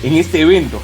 en este evento.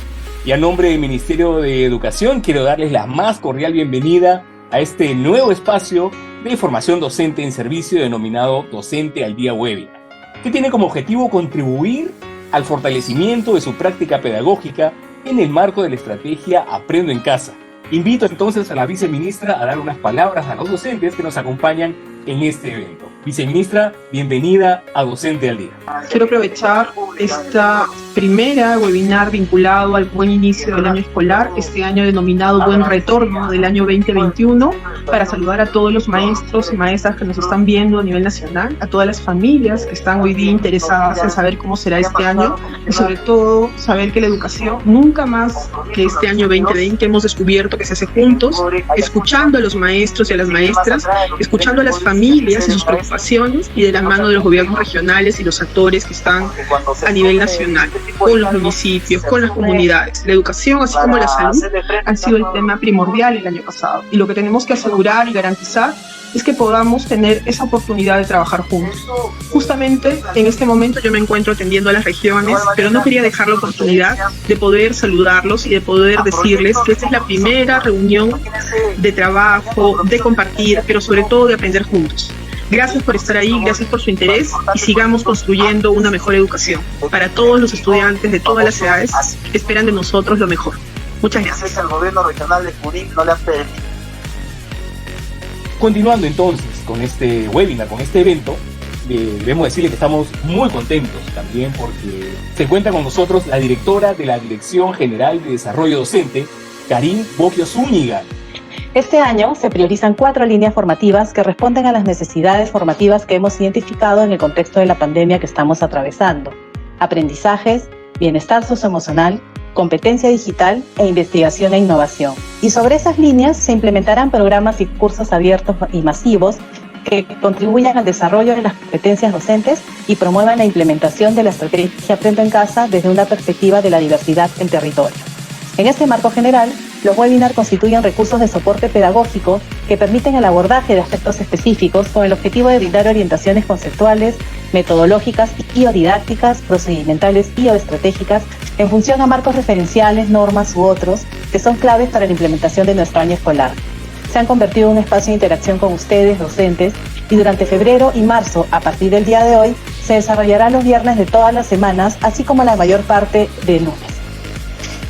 Y a nombre del Ministerio de Educación quiero darles la más cordial bienvenida a este nuevo espacio de formación docente en servicio denominado Docente al Día Webinar, que tiene como objetivo contribuir al fortalecimiento de su práctica pedagógica en el marco de la estrategia Aprendo en Casa. Invito entonces a la viceministra a dar unas palabras a los docentes que nos acompañan en este evento. Viceministra, bienvenida a Docente al Día. Quiero aprovechar esta primera webinar vinculado al buen inicio del año escolar, este año denominado Buen Retorno del año 2021, para saludar a todos los maestros y maestras que nos están viendo a nivel nacional, a todas las familias que están hoy día interesadas en saber cómo será este año y sobre todo saber que la educación nunca más que este año 2020 hemos descubierto que se hace juntos, escuchando a los maestros y a las maestras, escuchando a las familias y sus preocupaciones y de la mano de los gobiernos regionales y los actores que están a nivel nacional, con los municipios, con las comunidades. La educación, así como la salud, han sido el tema primordial el año pasado. Y lo que tenemos que asegurar y garantizar es que podamos tener esa oportunidad de trabajar juntos. Justamente en este momento yo me encuentro atendiendo a las regiones, pero no quería dejar la oportunidad de poder saludarlos y de poder decirles que esta es la primera reunión de trabajo, de compartir, pero sobre todo de aprender juntos. Gracias por estar ahí, gracias por su interés y sigamos construyendo una mejor educación. Para todos los estudiantes de todas las edades, esperan de nosotros lo mejor. Muchas gracias. El gobierno regional de Junín no le ha permitido. Continuando entonces con este webinar, con este evento, debemos decirle que estamos muy contentos también porque se encuentra con nosotros la directora de la Dirección General de Desarrollo Docente, Karin Bocchio Zúñiga. Este año se priorizan 4 líneas formativas que responden a las necesidades formativas que hemos identificado en el contexto de la pandemia que estamos atravesando: aprendizajes, bienestar socioemocional, competencia digital e investigación e innovación. Y sobre esas líneas se implementarán programas y cursos abiertos y masivos que contribuyan al desarrollo de las competencias docentes y promuevan la implementación de la estrategia Aprendo en Casa desde una perspectiva de la diversidad en territorio. En este marco general, los webinars constituyen recursos de soporte pedagógico que permiten el abordaje de aspectos específicos con el objetivo de brindar orientaciones conceptuales, metodológicas y o didácticas, procedimentales y o estratégicas en función a marcos referenciales, normas u otros que son claves para la implementación de nuestro año escolar. Se han convertido en un espacio de interacción con ustedes, docentes, y durante febrero y marzo, a partir del día de hoy, se desarrollará los viernes de todas las semanas, así como la mayor parte de lunes.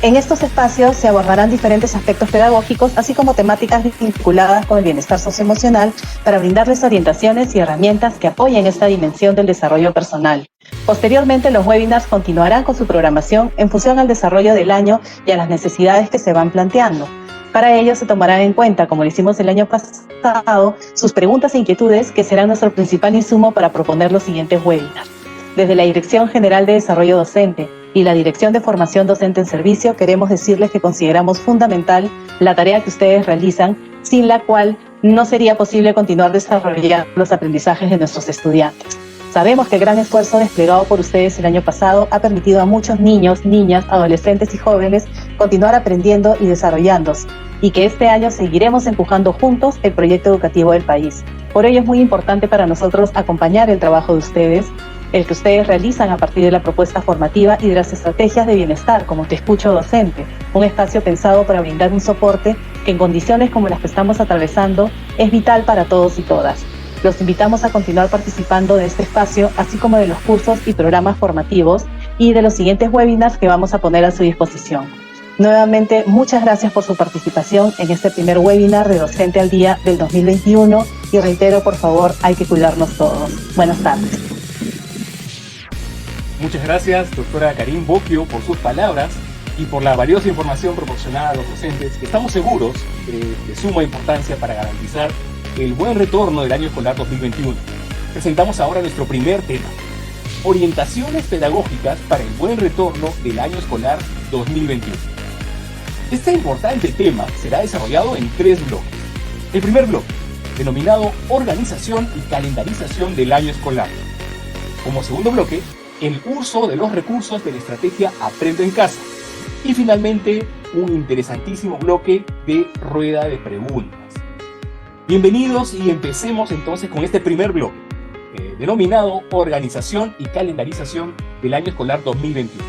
En estos espacios se abordarán diferentes aspectos pedagógicos, así como temáticas vinculadas con el bienestar socioemocional para brindarles orientaciones y herramientas que apoyen esta dimensión del desarrollo personal. Posteriormente, los webinars continuarán con su programación en función al desarrollo del año y a las necesidades que se van planteando. Para ello se tomarán en cuenta, como lo hicimos el año pasado, sus preguntas e inquietudes, que serán nuestro principal insumo para proponer los siguientes webinars. Desde la Dirección General de Desarrollo Docente y la Dirección de Formación Docente en Servicio, queremos decirles que consideramos fundamental la tarea que ustedes realizan, sin la cual no sería posible continuar desarrollando los aprendizajes de nuestros estudiantes. Sabemos que el gran esfuerzo desplegado por ustedes el año pasado ha permitido a muchos niños, niñas, adolescentes y jóvenes continuar aprendiendo y desarrollándose, y que este año seguiremos empujando juntos el proyecto educativo del país. Por ello es muy importante para nosotros acompañar el trabajo de ustedes, el que ustedes realizan a partir de la propuesta formativa y de las estrategias de bienestar, como Te Escucho Docente, un espacio pensado para brindar un soporte que en condiciones como las que estamos atravesando es vital para todos y todas. Los invitamos a continuar participando de este espacio, así como de los cursos y programas formativos y de los siguientes webinars que vamos a poner a su disposición. Nuevamente, muchas gracias por su participación en este primer webinar de Docente al Día del 2021 y reitero, por favor, hay que cuidarnos todos. Buenas tardes. Muchas gracias, doctora Karin Bocchio, por sus palabras y por la valiosa información proporcionada a los docentes, que estamos seguros de suma importancia para garantizar el buen retorno del año escolar 2021. Presentamos ahora nuestro primer tema: orientaciones pedagógicas para el buen retorno del año escolar 2021. Este importante tema será desarrollado en 3 bloques. El primer bloque, denominado Organización y Calendarización del año escolar. Como segundo bloque, el uso de los recursos de la estrategia Aprendo en Casa. Y finalmente, un interesantísimo bloque de rueda de preguntas. Bienvenidos y empecemos entonces con este primer bloque, denominado Organización y Calendarización del año escolar 2021.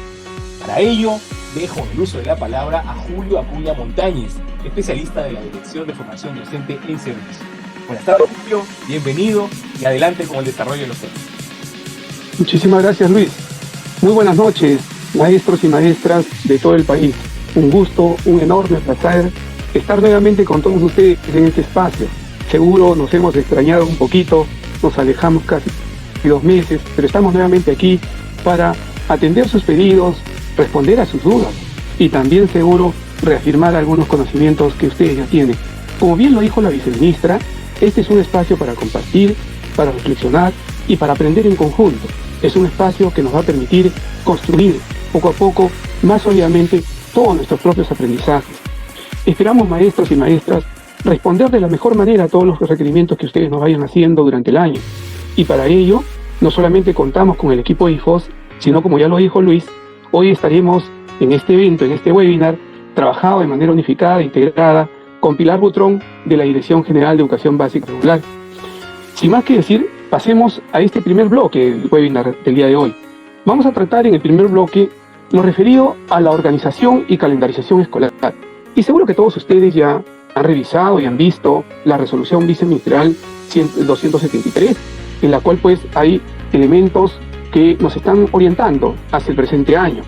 Para ello, dejo el uso de la palabra a Julio Acuña Montañez, especialista de la Dirección de Formación Docente en Servicio. Buenas tardes, Julio, bienvenido y adelante con el desarrollo de los temas. Muchísimas gracias, Luis. Muy buenas noches, maestros y maestras de todo el país. Un gusto, un enorme placer estar nuevamente con todos ustedes en este espacio. Seguro nos hemos extrañado un poquito, nos alejamos casi 2 meses, pero estamos nuevamente aquí para atender sus pedidos, responder a sus dudas y también seguro reafirmar algunos conocimientos que ustedes ya tienen. Como bien lo dijo la viceministra, este es un espacio para compartir, para reflexionar y para aprender en conjunto. Es un espacio que nos va a permitir construir poco a poco, más sólidamente, todos nuestros propios aprendizajes. Esperamos, maestros y maestras, responder de la mejor manera a todos los requerimientos que ustedes nos vayan haciendo durante el año. Y para ello, no solamente contamos con el equipo de IFOS, sino como ya lo dijo Luis, hoy estaremos en este evento, en este webinar, trabajado de manera unificada e integrada con Pilar Butrón de la Dirección General de Educación Básica Regular. Sin más que decir, pasemos a este primer bloque del webinar del día de hoy. Vamos a tratar en el primer bloque lo referido a la organización y calendarización escolar. Y seguro que todos ustedes ya han revisado y han visto la resolución viceministerial 273, en la cual pues hay elementos que nos están orientando hacia el presente año.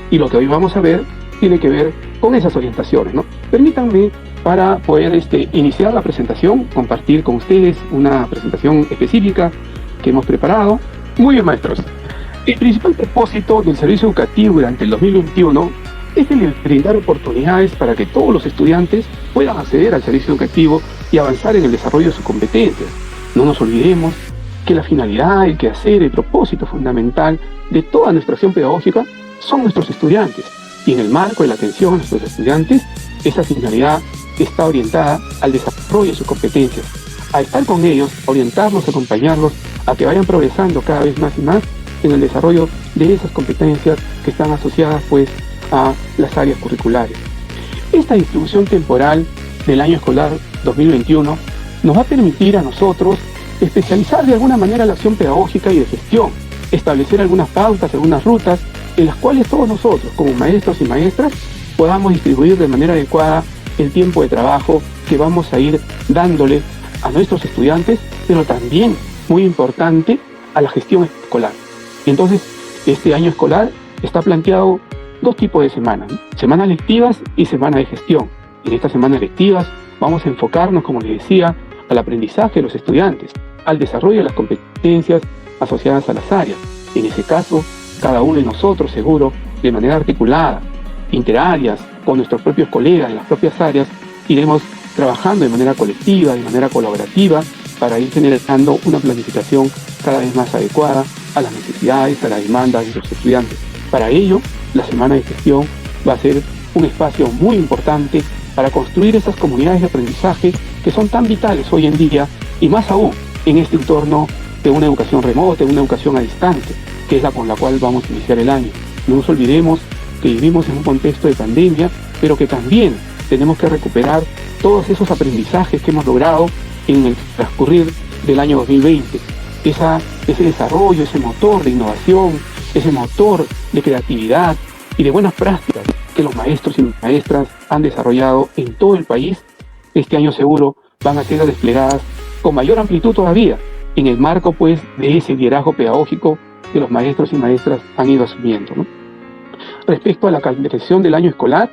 Y lo que hoy vamos a ver tiene que ver con esas orientaciones, ¿no? Permítanme, para poder iniciar la presentación, compartir con ustedes una presentación específica que hemos preparado. Muy bien, maestros. El principal propósito del servicio educativo durante el 2021 es el de brindar oportunidades para que todos los estudiantes puedan acceder al servicio educativo y avanzar en el desarrollo de sus competencias. No nos olvidemos que la finalidad, el quehacer, el propósito fundamental de toda nuestra acción pedagógica son nuestros estudiantes. Y en el marco de la atención a nuestros estudiantes, esa finalidad está orientada al desarrollo de sus competencias, a estar con ellos, a orientarlos, a acompañarlos, a que vayan progresando cada vez más y más en el desarrollo de esas competencias que están asociadas pues a las áreas curriculares. Esta distribución temporal del año escolar 2021 nos va a permitir a nosotros especializar de alguna manera la acción pedagógica y de gestión, establecer algunas pautas, algunas rutas en las cuales todos nosotros, como maestros y maestras, podamos distribuir de manera adecuada el tiempo de trabajo que vamos a ir dándole a nuestros estudiantes, pero también, muy importante, a la gestión escolar. Y entonces, este año escolar está planteado 2 tipos de semanas, ¿no? Semanas lectivas y semana de gestión. En estas semanas lectivas vamos a enfocarnos, como les decía, al aprendizaje de los estudiantes, al desarrollo de las competencias asociadas a las áreas. En ese caso, cada uno de nosotros, seguro, de manera articulada, interáreas, con nuestros propios colegas de las propias áreas, iremos trabajando de manera colectiva, de manera colaborativa, para ir generando una planificación cada vez más adecuada a las necesidades, a las demandas de los estudiantes. Para ello, la semana de gestión va a ser un espacio muy importante para construir esas comunidades de aprendizaje que son tan vitales hoy en día, y más aún en este entorno de una educación remota, de una educación a distancia, que es la con la cual vamos a iniciar el año. No nos olvidemos que vivimos en un contexto de pandemia, pero que también tenemos que recuperar todos esos aprendizajes que hemos logrado en el transcurrir del año 2020. Ese desarrollo, ese motor de innovación, ese motor de creatividad y de buenas prácticas que los maestros y maestras han desarrollado en todo el país, este año seguro van a ser desplegadas con mayor amplitud todavía, en el marco pues de ese liderazgo pedagógico que los maestros y maestras han ido asumiendo, ¿no? Respecto a la calendarización del año escolar,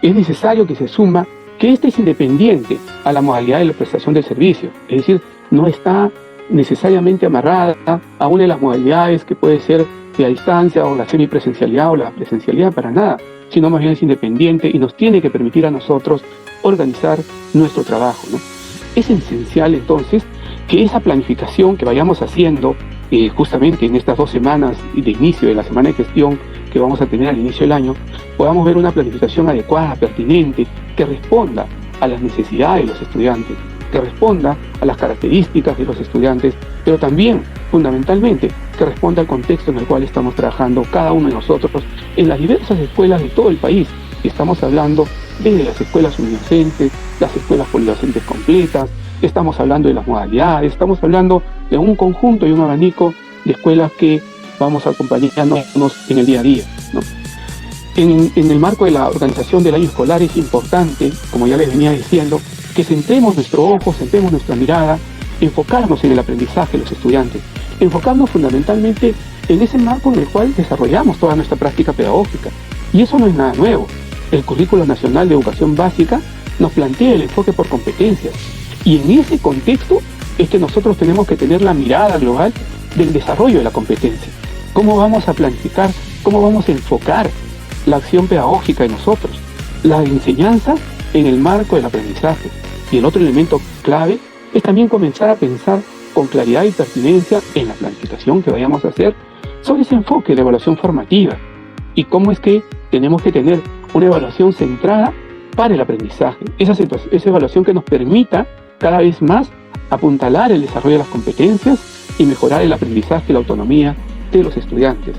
es necesario que se suma que esta es independiente a la modalidad de la prestación del servicio, es decir, no está necesariamente amarrada a una de las modalidades que puede ser de a distancia o la semipresencialidad o la presencialidad, para nada, sino más bien es independiente y nos tiene que permitir a nosotros organizar nuestro trabajo, ¿no? Es esencial entonces que esa planificación que vayamos haciendo justamente en estas 2 semanas de inicio de la semana de gestión que vamos a tener al inicio del año, podamos ver una planificación adecuada, pertinente, que responda a las necesidades de los estudiantes, que responda a las características de los estudiantes, pero también, fundamentalmente, que responda al contexto en el cual estamos trabajando cada uno de nosotros en las diversas escuelas de todo el país. Estamos hablando desde las escuelas unidocentes, las escuelas polidocentes completas, estamos hablando de las modalidades, estamos hablando de un conjunto y un abanico de escuelas que vamos acompañándonos en el día a día, ¿no? En el marco de la organización del año escolar es importante, como ya les venía diciendo, que centremos nuestro ojo, centremos nuestra mirada, enfocarnos en el aprendizaje de los estudiantes, enfocarnos fundamentalmente en ese marco en el cual desarrollamos toda nuestra práctica pedagógica. Y eso no es nada nuevo. El Currículo Nacional de Educación Básica nos plantea el enfoque por competencias. Y en ese contexto es que nosotros tenemos que tener la mirada global del desarrollo de la competencia. ¿Cómo vamos a planificar? ¿Cómo vamos a enfocar la acción pedagógica de nosotros? La enseñanza en el marco del aprendizaje. Y el otro elemento clave es también comenzar a pensar con claridad y pertinencia en la planificación que vayamos a hacer sobre ese enfoque de evaluación formativa y cómo es que tenemos que tener una evaluación centrada para el aprendizaje, esa evaluación que nos permita cada vez más apuntalar el desarrollo de las competencias y mejorar el aprendizaje y la autonomía de los estudiantes.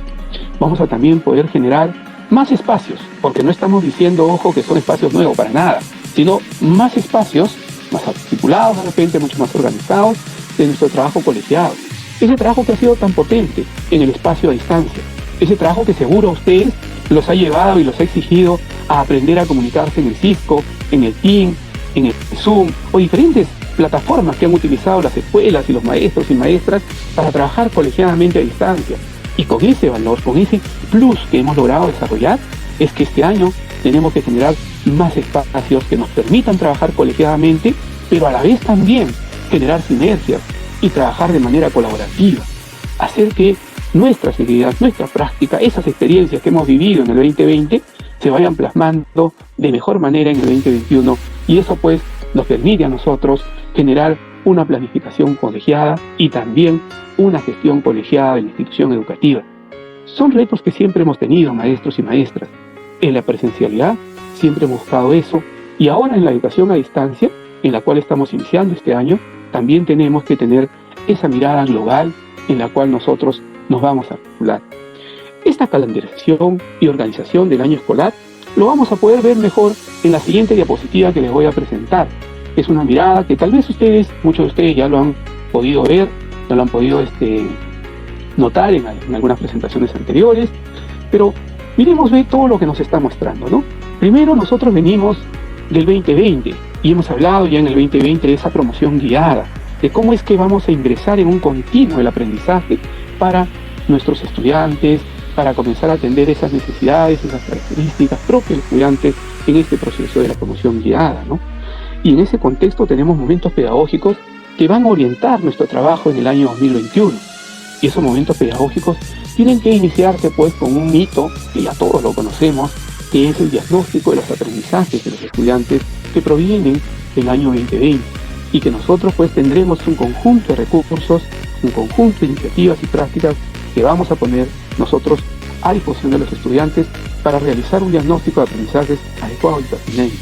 Vamos a también poder generar más espacios, porque no estamos diciendo, ojo, que son espacios nuevos para nada, sino más espacios, más articulados de repente, mucho más organizados, de nuestro trabajo colegiado. Ese trabajo que ha sido tan potente en el espacio a distancia. Ese trabajo que seguro a ustedes los ha llevado y los ha exigido a aprender a comunicarse en el Cisco, en el Team, en el Zoom o diferentes plataformas que han utilizado las escuelas y los maestros y maestras para trabajar colegiadamente a distancia. Y con ese valor, con ese plus que hemos logrado desarrollar, es que este año tenemos que generar más espacios que nos permitan trabajar colegiadamente, pero a la vez también generar sinergias y trabajar de manera colaborativa. Hacer que nuestras ideas, nuestra práctica, esas experiencias que hemos vivido en el 2020 se vayan plasmando de mejor manera en el 2021 y eso pues nos permite a nosotros generar una planificación colegiada y también una gestión colegiada de la institución educativa. Son retos que siempre hemos tenido, maestros y maestras. En la presencialidad siempre hemos buscado eso y ahora en la educación a distancia, en la cual estamos iniciando este año, también tenemos que tener esa mirada global en la cual nosotros nos vamos a articular. Esta calendarización y organización del año escolar lo vamos a poder ver mejor en la siguiente diapositiva que les voy a presentar. Es una mirada que tal vez muchos de ustedes ya lo han podido ver, ya lo han podido notar en algunas presentaciones anteriores, pero miremos todo lo que nos está mostrando, ¿no? Primero, nosotros venimos del 2020 y hemos hablado ya en el 2020 de esa promoción guiada, de cómo es que vamos a ingresar en un continuo del aprendizaje para nuestros estudiantes, para comenzar a atender esas necesidades, esas características propias de los estudiantes en este proceso de la promoción guiada, ¿no? Y en ese contexto tenemos momentos pedagógicos que van a orientar nuestro trabajo en el año 2021. Y esos momentos pedagógicos tienen que iniciarse pues con un hito que ya todos lo conocemos, que es el diagnóstico de los aprendizajes de los estudiantes que provienen del año 2020 y que nosotros pues tendremos un conjunto de recursos, un conjunto de iniciativas y prácticas que vamos a poner nosotros a disposición de los estudiantes para realizar un diagnóstico de aprendizajes adecuado y pertinente.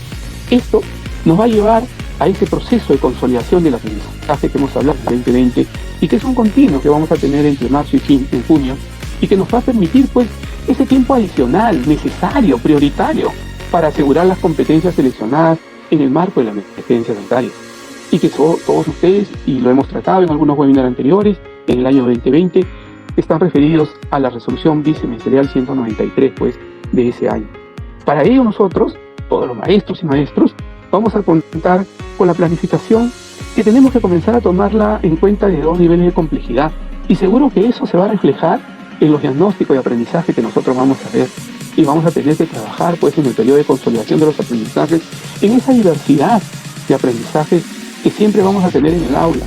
Esto nos va a llevar a ese proceso de consolidación del aprendizaje que hemos hablado en el 2020 y que es un continuo que vamos a tener entre marzo y junio y que nos va a permitir pues ese tiempo adicional, necesario, prioritario para asegurar las competencias seleccionadas en el marco de la emergencia sanitaria. Y que todos ustedes, y lo hemos tratado en algunos webinars anteriores, en el año 2020, están referidos a la resolución viceministerial 193 pues, de ese año. Para ello nosotros, todos los maestros y maestros, vamos a contar con la planificación que tenemos que comenzar a tomarla en cuenta de 2 niveles de complejidad. Y seguro que eso se va a reflejar en los diagnósticos de aprendizaje que nosotros vamos a ver. Y vamos a tener que trabajar pues, en el periodo de consolidación de los aprendizajes, en esa diversidad de aprendizajes que siempre vamos a tener en el aula.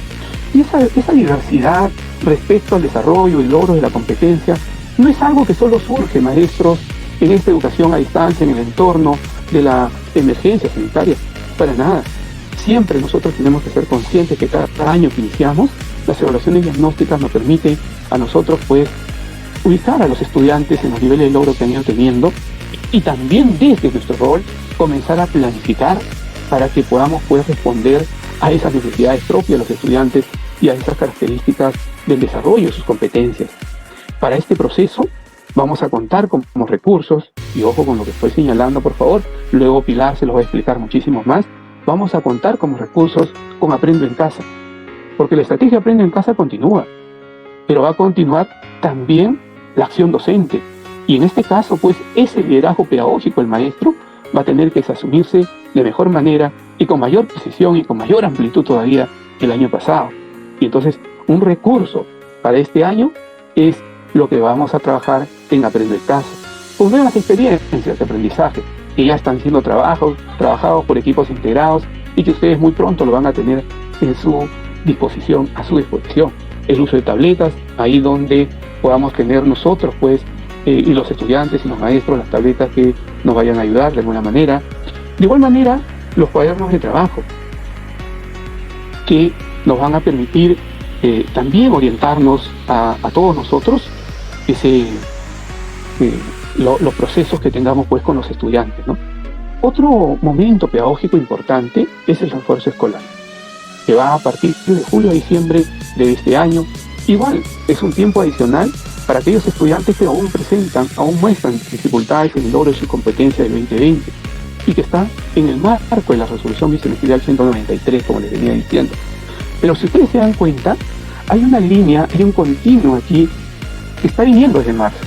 Y esa diversidad respecto al desarrollo y logro de la competencia no es algo que solo surge, maestros, en esta educación a distancia, en el entorno de la emergencia sanitaria. Para nada. Siempre nosotros tenemos que ser conscientes que cada año que iniciamos, las evaluaciones diagnósticas nos permiten a nosotros pues ubicar a los estudiantes en los niveles de logro que han ido teniendo y también desde nuestro rol comenzar a planificar para que podamos pues responder a esas necesidades propias de los estudiantes y a esas características del desarrollo de sus competencias. Para este proceso vamos a contar con como recursos, y ojo con lo que estoy señalando por favor, luego Pilar se los va a explicar muchísimos más, vamos a contar como recursos con Aprendo en Casa, porque la estrategia Aprendo en Casa continúa, pero va a continuar también la acción docente, Y en este caso, pues, ese liderazgo pedagógico del maestro va a tener que asumirse de mejor manera y con mayor precisión y con mayor amplitud todavía que el año pasado. Y entonces, un recurso para este año es lo que vamos a trabajar en Aprender Casa, con nuevas experiencias de aprendizaje que ya están siendo trabajados por equipos integrados y que ustedes muy pronto lo van a tener en su disposición, a su disposición. El uso de tabletas, ahí donde podamos tener nosotros, pues, y los estudiantes y los maestros, las tabletas que nos vayan a ayudar de alguna manera. De igual manera, los cuadernos de trabajo, que nos van a permitir también orientarnos a todos nosotros los procesos que tengamos, pues, con los estudiantes, ¿no? Otro momento pedagógico importante es el refuerzo escolar, que va a partir de julio a diciembre de este año. Igual es un tiempo adicional para aquellos estudiantes que aún muestran dificultades en el logro de sus competencias del 2020 y que están en el marco de la resolución viceministerial 193, como les venía diciendo. Pero si ustedes se dan cuenta, hay una línea, hay un continuo aquí que está viniendo desde marzo,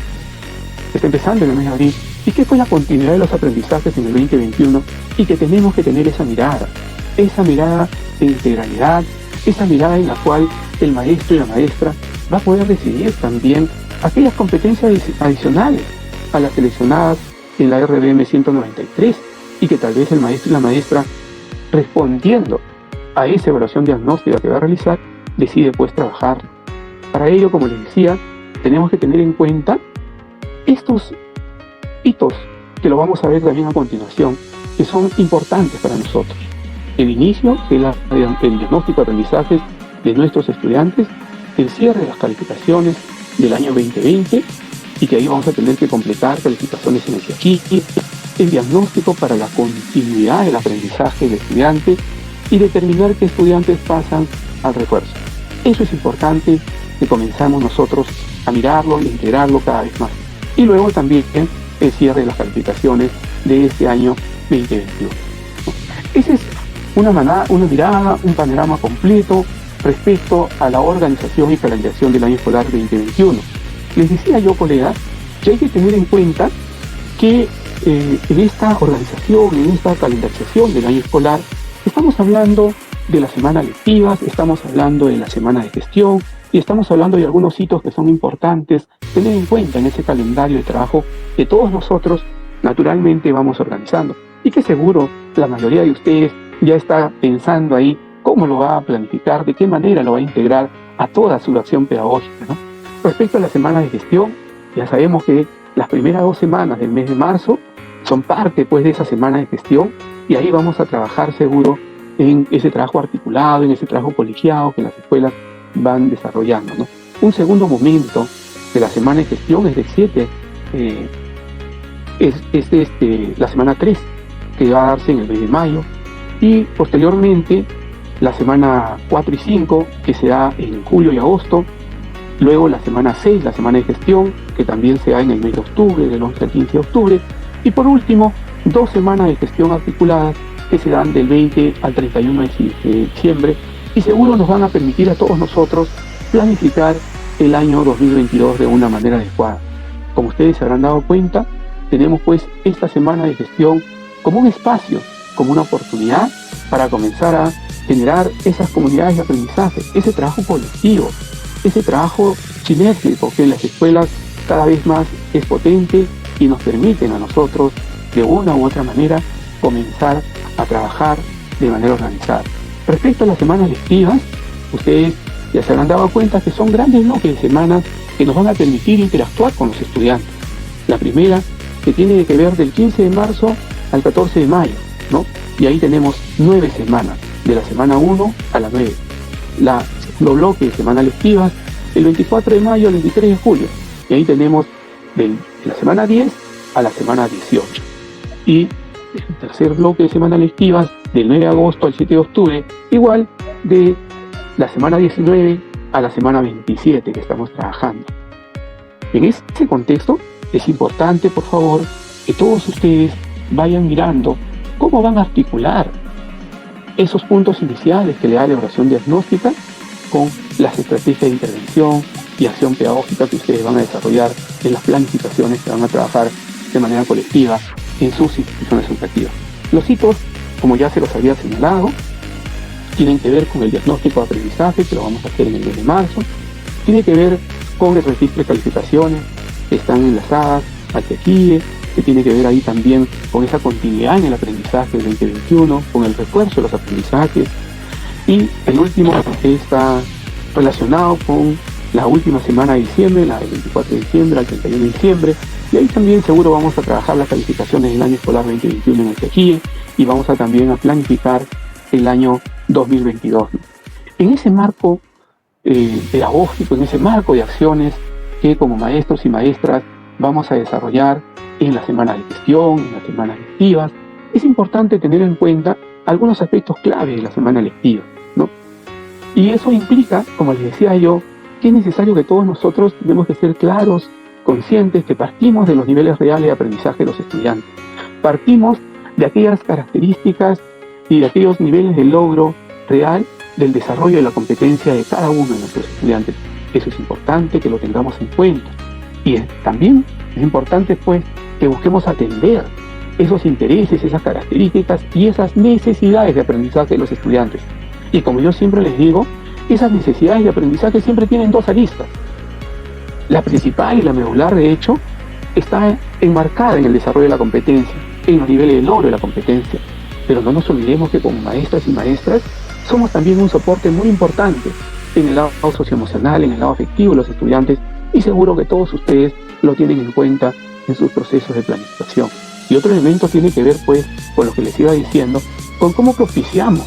que está empezando en el mes de abril, y que fue la continuidad de los aprendizajes en el 2021, y que tenemos que tener esa mirada de integralidad, esa mirada en la cual el maestro y la maestra va a poder decidir también aquellas competencias adicionales a las seleccionadas en la RBM 193, y que tal vez el maestro y la maestra, respondiendo a esa evaluación diagnóstica que va a realizar, decide pues trabajar. Para ello, como les decía, tenemos que tener en cuenta estos hitos, que lo vamos a ver también a continuación, que son importantes para nosotros. El inicio del diagnóstico de aprendizajes de nuestros estudiantes, el cierre de las calificaciones del año 2020, y que ahí vamos a tener que completar calificaciones en el aquí, el diagnóstico para la continuidad del aprendizaje del estudiante y determinar qué estudiantes pasan al refuerzo. Eso es importante, que comenzamos nosotros a mirarlo e integrarlo cada vez más. Y luego también el cierre de las calificaciones de este año 2021. Esa es una mirada, un panorama completo respecto a la organización y calendarización del año escolar 2021. Les decía yo, colegas, que hay que tener en cuenta que en esta organización, en esta calendarización del año escolar, estamos hablando de las semanas lectivas, estamos hablando de la semana de gestión y estamos hablando de algunos hitos que son importantes tener en cuenta en ese calendario de trabajo que todos nosotros naturalmente vamos organizando, y que seguro la mayoría de ustedes ya está pensando ahí cómo lo va a planificar, de qué manera lo va a integrar a toda su acción pedagógica, ¿no? Respecto a la semana de gestión, ya sabemos que las primeras 2 semanas del mes de marzo son parte, pues, de esa semana de gestión, y ahí vamos a trabajar seguro en ese trabajo articulado, en ese trabajo colegiado que las escuelas van desarrollando, ¿no? Un segundo momento de la semana de gestión es del 7, la semana 3, que va a darse en el mes de mayo, y posteriormente la semana 4 y 5, que se da en julio y agosto. Luego la semana 6, la semana de gestión, que también se da en el mes de octubre, del 11 al 15 de octubre. Y por último, 2 semanas de gestión articuladas, que se dan del 20 al 31 de diciembre, y seguro nos van a permitir a todos nosotros planificar el año 2022 de una manera adecuada. Como ustedes se habrán dado cuenta, tenemos pues esta semana de gestión como un espacio, como una oportunidad para comenzar a generar esas comunidades de aprendizaje, ese trabajo colectivo, ese trabajo sinérgico que en las escuelas cada vez más es potente y nos permiten a nosotros de una u otra manera comenzar a trabajar de manera organizada. Respecto a las semanas lectivas, ustedes ya se habrán dado cuenta que son grandes bloques de semanas que nos van a permitir interactuar con los estudiantes. La primera, que tiene que ver del 15 de marzo al 14 de mayo, ¿no? Y ahí tenemos 9 semanas, de la semana 1 a la 9. La segundo bloque de semanas lectivas, el 24 de mayo al 23 de julio. Y ahí tenemos de la semana 10 a la semana 18. Y el tercer bloque de semanas lectivas, del 9 de agosto al 7 de octubre, igual de la semana 19 a la semana 27 que estamos trabajando. En este contexto es importante, por favor, que todos ustedes vayan mirando cómo van a articular esos puntos iniciales que le da la evaluación diagnóstica con las estrategias de intervención, y acción pedagógica que ustedes van a desarrollar en las planificaciones que van a trabajar de manera colectiva en sus instituciones educativas. Los hitos, como ya se los había señalado, tienen que ver con el diagnóstico de aprendizaje, que lo vamos a hacer en el mes de marzo, tiene que ver con el registro de calificaciones que están enlazadas al TEQIE, que tiene que ver ahí también con esa continuidad en el aprendizaje del 2021, con el refuerzo de los aprendizajes, y el último está relacionado con la última semana de diciembre, la del 24 de diciembre al 31 de diciembre, y ahí también seguro vamos a trabajar las calificaciones del año escolar 2021 en el TEQIE y vamos a también a planificar el año 2022. En ese marco pedagógico, en ese marco de acciones que como maestros y maestras vamos a desarrollar en las semanas de gestión, en las semanas lectivas, es importante tener en cuenta algunos aspectos clave de la semana lectiva, ¿no? Y eso implica, como les decía yo, que es necesario que todos nosotros tenemos que ser claros, conscientes, que partimos de los niveles reales de aprendizaje de los estudiantes. Partimos de aquellas características y de aquellos niveles de logro real del desarrollo de la competencia de cada uno de nuestros estudiantes. Eso es importante que lo tengamos en cuenta. Y también es importante, pues, que busquemos atender esos intereses, esas características y esas necesidades de aprendizaje de los estudiantes. Y como yo siempre les digo, esas necesidades de aprendizaje siempre tienen dos aristas. La principal y la medular, de hecho, está enmarcada en el desarrollo de la competencia, en los niveles de logro de la competencia. Pero no nos olvidemos que como maestras y maestras somos también un soporte muy importante en el lado socioemocional, en el lado afectivo de los estudiantes, y seguro que todos ustedes lo tienen en cuenta en sus procesos de planificación. Y otro elemento tiene que ver, pues, con lo que les iba diciendo, con cómo propiciamos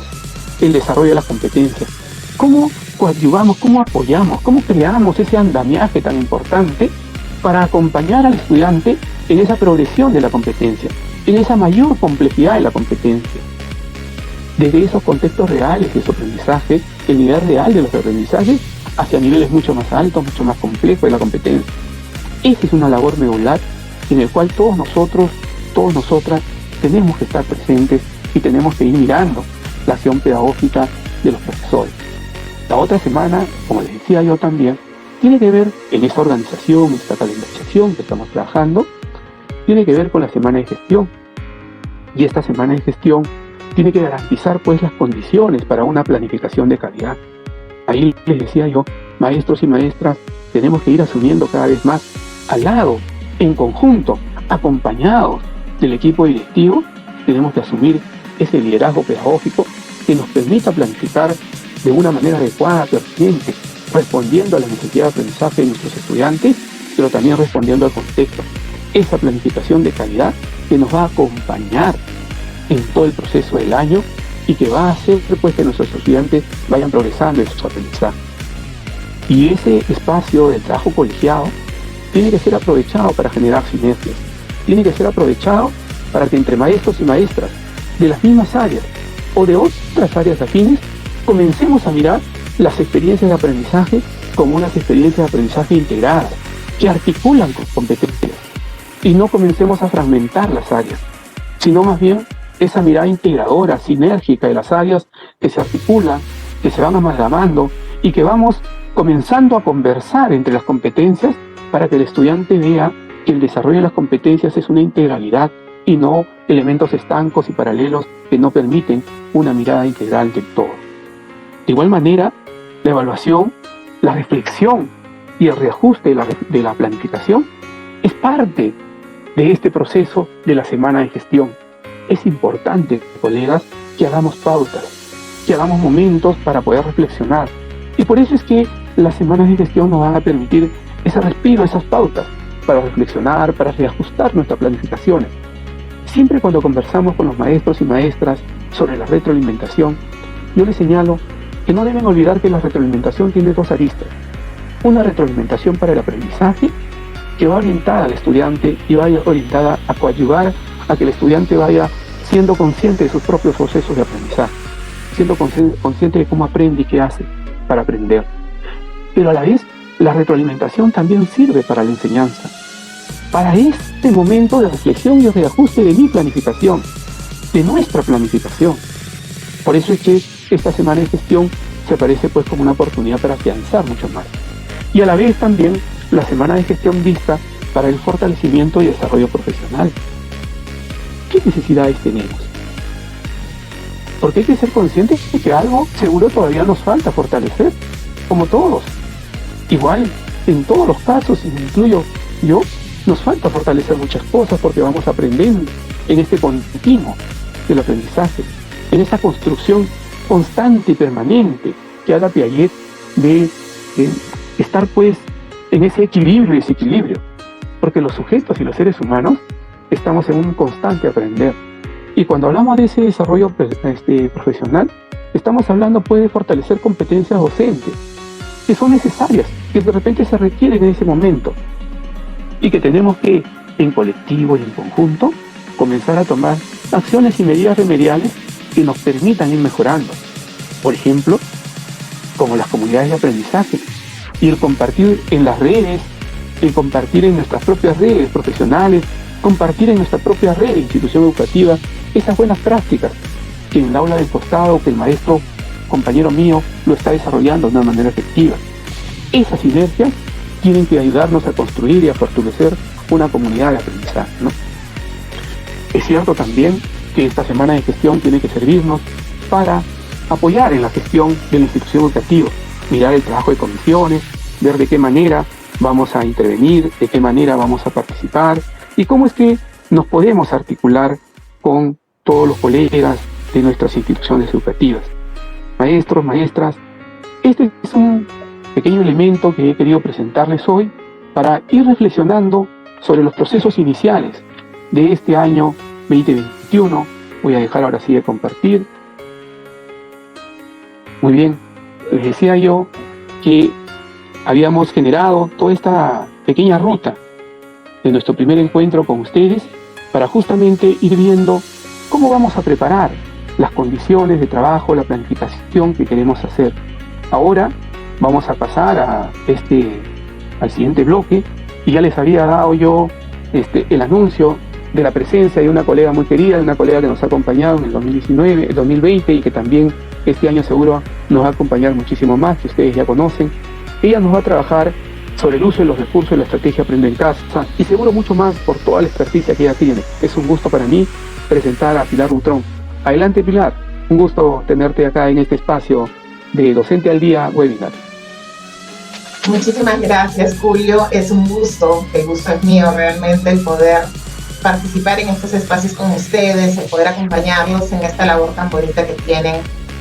el desarrollo de las competencias, cómo coadyuvamos, cómo apoyamos, cómo creamos ese andamiaje tan importante para acompañar al estudiante en esa progresión de la competencia, en esa mayor complejidad de la competencia. Desde esos contextos reales de su aprendizaje, el nivel real de los aprendizajes, hacia niveles mucho más altos, mucho más complejos de la competencia. Esa es una labor medular en la cual todos nosotros, todas nosotras, tenemos que estar presentes y tenemos que ir mirando la acción pedagógica de los profesores. La otra semana, como les decía yo también, tiene que ver en esta organización, esta calendarización que estamos trabajando, tiene que ver con la semana de gestión. Y esta semana de gestión tiene que garantizar, pues, las condiciones para una planificación de calidad. Ahí les decía yo, maestros y maestras, tenemos que ir asumiendo cada vez más al lado, en conjunto, acompañados del equipo directivo, tenemos que asumir ese liderazgo pedagógico que nos permita planificar de una manera adecuada, pertinente, respondiendo a la necesidad de aprendizaje de nuestros estudiantes, pero también respondiendo al contexto. Esa planificación de calidad que nos va a acompañar en todo el proceso del año y que va a hacer, pues, que nuestros estudiantes vayan progresando en su aprendizaje. Y ese espacio del trabajo colegiado tiene que ser aprovechado para generar sinergias, tiene que ser aprovechado para que entre maestros y maestras de las mismas áreas o de otras áreas afines comencemos a mirar las experiencias de aprendizaje como unas experiencias de aprendizaje integradas, que articulan con competencias, y no comencemos a fragmentar las áreas, sino más bien esa mirada integradora, sinérgica de las áreas que se articulan, que se van amalgamando y que vamos comenzando a conversar entre las competencias para que el estudiante vea que el desarrollo de las competencias es una integralidad y no elementos estancos y paralelos que no permiten una mirada integral del todo. De igual manera, la evaluación, la reflexión y el reajuste de la planificación es parte de este proceso de la semana de gestión. Es importante, colegas, que hagamos pautas, que hagamos momentos para poder reflexionar. Y por eso es que las semanas de gestión nos van a permitir ese respiro, esas pautas, para reflexionar, para reajustar nuestras planificaciones. Siempre cuando conversamos con los maestros y maestras sobre la retroalimentación, yo les señalo que no deben olvidar que la retroalimentación tiene dos aristas. Una retroalimentación para el aprendizaje, que va orientada al estudiante y va orientada a coadyuvar a que el estudiante vaya siendo consciente de sus propios procesos de aprendizaje, siendo consciente de cómo aprende y qué hace para aprender. Pero a la vez, la retroalimentación también sirve para la enseñanza, para este momento de reflexión y de reajuste de mi planificación, de nuestra planificación. Por eso es que esta semana de gestión se aparece, pues, como una oportunidad para afianzar mucho más y a la vez también la semana de gestión vista para el fortalecimiento y desarrollo profesional. ¿Qué necesidades tenemos? Porque hay que ser conscientes de que algo seguro todavía nos falta fortalecer, como todos. Igual, en todos los casos, y me incluyo yo, nos falta fortalecer muchas cosas porque vamos aprendiendo en este continuo del aprendizaje, en esa construcción constante y permanente que habla Piaget de estar pues en ese equilibrio y desequilibrio, porque los sujetos y los seres humanos estamos en un constante aprender. Y cuando hablamos de ese desarrollo profesional, estamos hablando pues de fortalecer competencias docentes que son necesarias, que de repente se requieren en ese momento y que tenemos que, en colectivo y en conjunto, comenzar a tomar acciones y medidas remediales que nos permitan ir mejorando. Por ejemplo, como las comunidades de aprendizaje y el compartir en las redes, el compartir en nuestras propias redes profesionales, compartir en nuestra propia red de institución educativa esas buenas prácticas que en el aula del costado, que el maestro, compañero mío, lo está desarrollando de una manera efectiva. Esas sinergias tienen que ayudarnos a construir y a fortalecer una comunidad de aprendizaje, ¿no? Es cierto también que esta semana de gestión tiene que servirnos para apoyar en la gestión de la institución educativa, mirar el trabajo de comisiones, ver de qué manera vamos a intervenir, de qué manera vamos a participar y cómo es que nos podemos articular con todos los colegas de nuestras instituciones educativas. Maestros, maestras, este es un pequeño elemento que he querido presentarles hoy para ir reflexionando sobre los procesos iniciales de este año 2021. Voy a dejar ahora sí de compartir. Muy bien, les decía yo que habíamos generado toda esta pequeña ruta de nuestro primer encuentro con ustedes para justamente ir viendo cómo vamos a preparar las condiciones de trabajo, la planificación que queremos hacer. Ahora vamos a pasar al siguiente bloque y ya les había dado yo el anuncio de la presencia de una colega muy querida, de una colega que nos ha acompañado en el 2019, el 2020 y que también este año seguro nos va a acompañar muchísimo más, que ustedes ya conocen. Ella nos va a trabajar sobre el uso de los recursos de la estrategia Aprende en Casa y seguro mucho más por toda la experticia que ella tiene. Es un gusto para mí presentar a Pilar Butrón. Adelante, Pilar, un gusto tenerte acá en este espacio de Docente al Día Webinar. Muchísimas gracias, Julio. Es un gusto, el gusto es mío realmente el poder participar en estos espacios con ustedes, el poder acompañarlos en esta labor tan bonita que tienen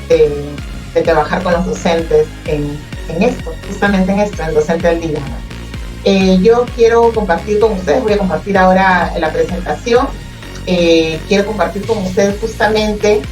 de trabajar con los docentes en esto, justamente en esto, en Docente al Día, ¿no? Yo quiero compartir con ustedes, voy a compartir ahora la presentación, quiero compartir con ustedes justamente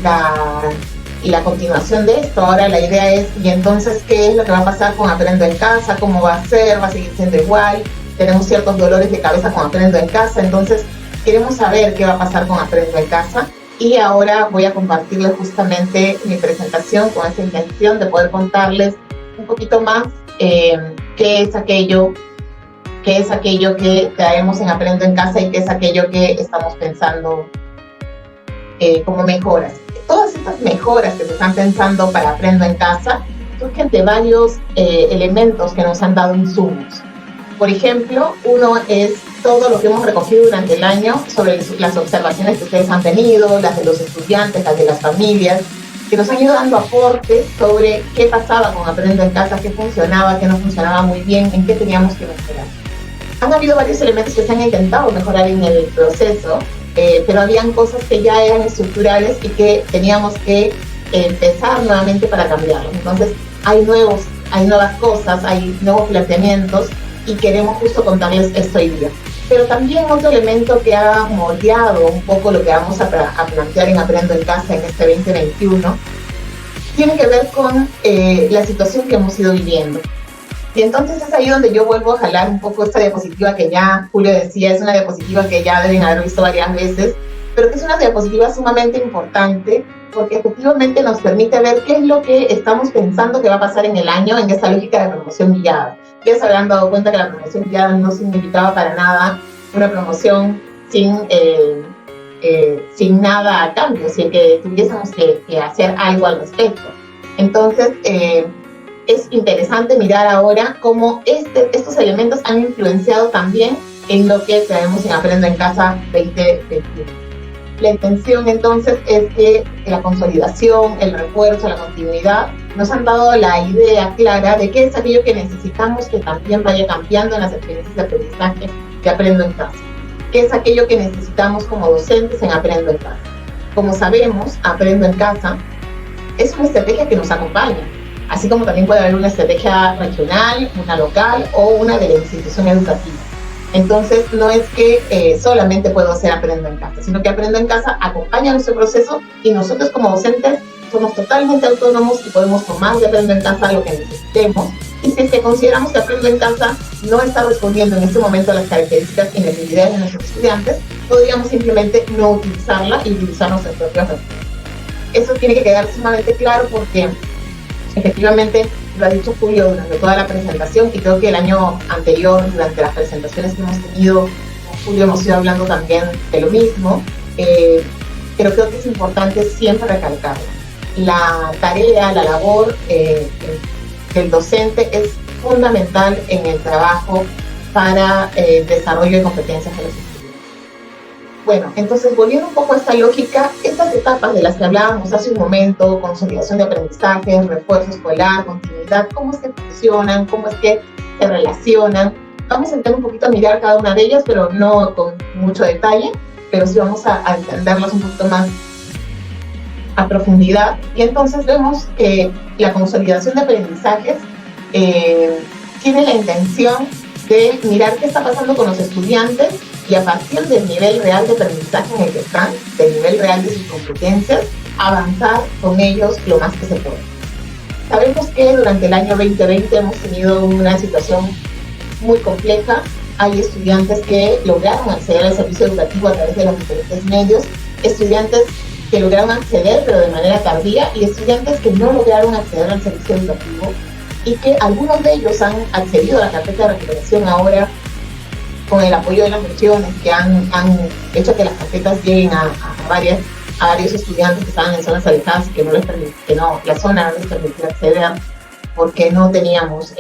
la continuación de esto. Ahora la idea es, y entonces, ¿qué es lo que va a pasar con Aprendo en Casa? ¿Cómo va a ser? ¿Va a seguir siendo igual? Tenemos ciertos dolores de cabeza con Aprendo en Casa, entonces queremos saber qué va a pasar con Aprendo en Casa. Y ahora voy a compartirles justamente mi presentación con esa intención de poder contarles un poquito más qué es aquello que traemos en Aprendo en Casa y qué es aquello que estamos pensando como mejoras. Todas estas mejoras que se están pensando para Aprendo en Casa surgen de varios elementos que nos han dado insumos. Por ejemplo, uno es todo lo que hemos recogido durante el año sobre las observaciones que ustedes han tenido, las de los estudiantes, las de las familias, que nos han ido dando aportes sobre qué pasaba con Aprendo en Casa, qué funcionaba, qué no funcionaba muy bien, en qué teníamos que mejorar. Han habido varios elementos que se han intentado mejorar en el proceso, pero habían cosas que ya eran estructurales y que teníamos que empezar nuevamente para cambiarlos. Entonces, hay nuevas cosas, hay nuevos planteamientos y queremos justo contarles esto hoy día. Pero también otro elemento que ha moldeado un poco lo que vamos a plantear en Aprendo en Casa en este 2021 tiene que ver con la situación que hemos ido viviendo. Y entonces es ahí donde yo vuelvo a jalar un poco esta diapositiva que ya Julio decía, es una diapositiva que ya deben haber visto varias veces, pero que es una diapositiva sumamente importante porque efectivamente nos permite ver qué es lo que estamos pensando que va a pasar en el año en esta lógica de promoción guiada. Ya se habrán dado cuenta que la promoción guiada no significaba para nada una promoción sin nada a cambio, sin que tuviésemos que hacer algo al respecto. Entonces, es interesante mirar ahora cómo estos elementos han influenciado también en lo que tenemos en Aprendo en Casa 2021. La intención entonces es que la consolidación, el refuerzo, la continuidad nos han dado la idea clara de qué es aquello que necesitamos que también vaya cambiando en las experiencias de aprendizaje de Aprendo en Casa. ¿Qué es aquello que necesitamos como docentes en Aprendo en Casa? Como sabemos, Aprendo en Casa es una estrategia que nos acompaña, así como también puede haber una estrategia regional, una local o una de la institución educativa. Entonces, no es que solamente puedo hacer Aprendo en Casa, sino que Aprendo en Casa acompaña nuestro proceso y nosotros como docentes somos totalmente autónomos y podemos tomar de Aprendo en Casa lo que necesitemos. Y si es que consideramos que Aprendo en Casa no está respondiendo en este momento a las características y necesidades de nuestros estudiantes, podríamos simplemente no utilizarla y utilizar nuestros propios recursos. Eso tiene que quedar sumamente claro porque efectivamente lo ha dicho Julio durante toda la presentación y creo que el año anterior, durante las presentaciones que hemos tenido con Julio, hemos ido hablando también de lo mismo, pero creo que es importante siempre recalcarlo. La tarea, la labor del docente es fundamental en el trabajo para el desarrollo de competencias de los estudiantes. Bueno, entonces volviendo un poco a esta lógica, estas etapas de las que hablábamos hace un momento, consolidación de aprendizaje, refuerzo escolar, continuidad, cómo es que funcionan, cómo es que se relacionan. Vamos a intentar un poquito a mirar cada una de ellas, pero no con mucho detalle, pero sí vamos a entenderlas un poquito más a profundidad. Y entonces vemos que la consolidación de aprendizajes tiene la intención de mirar qué está pasando con los estudiantes y a partir del nivel real de aprendizaje en el que están, del nivel real de sus competencias, avanzar con ellos lo más que se puede. Sabemos que durante el año 2020 hemos tenido una situación muy compleja. Hay estudiantes que lograron acceder al servicio educativo a través de los diferentes medios, estudiantes que lograron acceder pero de manera tardía y estudiantes que no lograron acceder al servicio educativo y que algunos de ellos han accedido a la carpeta de recuperación ahora con el apoyo de las regiones que han hecho que las carpetas lleguen a varios estudiantes que estaban en zonas alejadas y que la zona no les permitía acceder porque no teníamos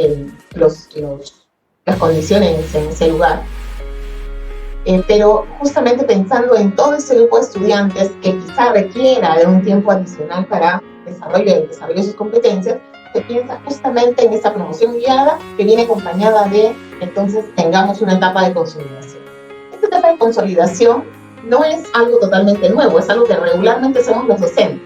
las condiciones en ese lugar. Pero justamente pensando en todo ese grupo de estudiantes que quizá requiera de un tiempo adicional para desarrollo de sus competencias, se piensa justamente en esta promoción guiada que viene acompañada de, entonces, tengamos una etapa de consolidación. Esta etapa de consolidación no es algo totalmente nuevo, es algo que regularmente hacemos los docentes.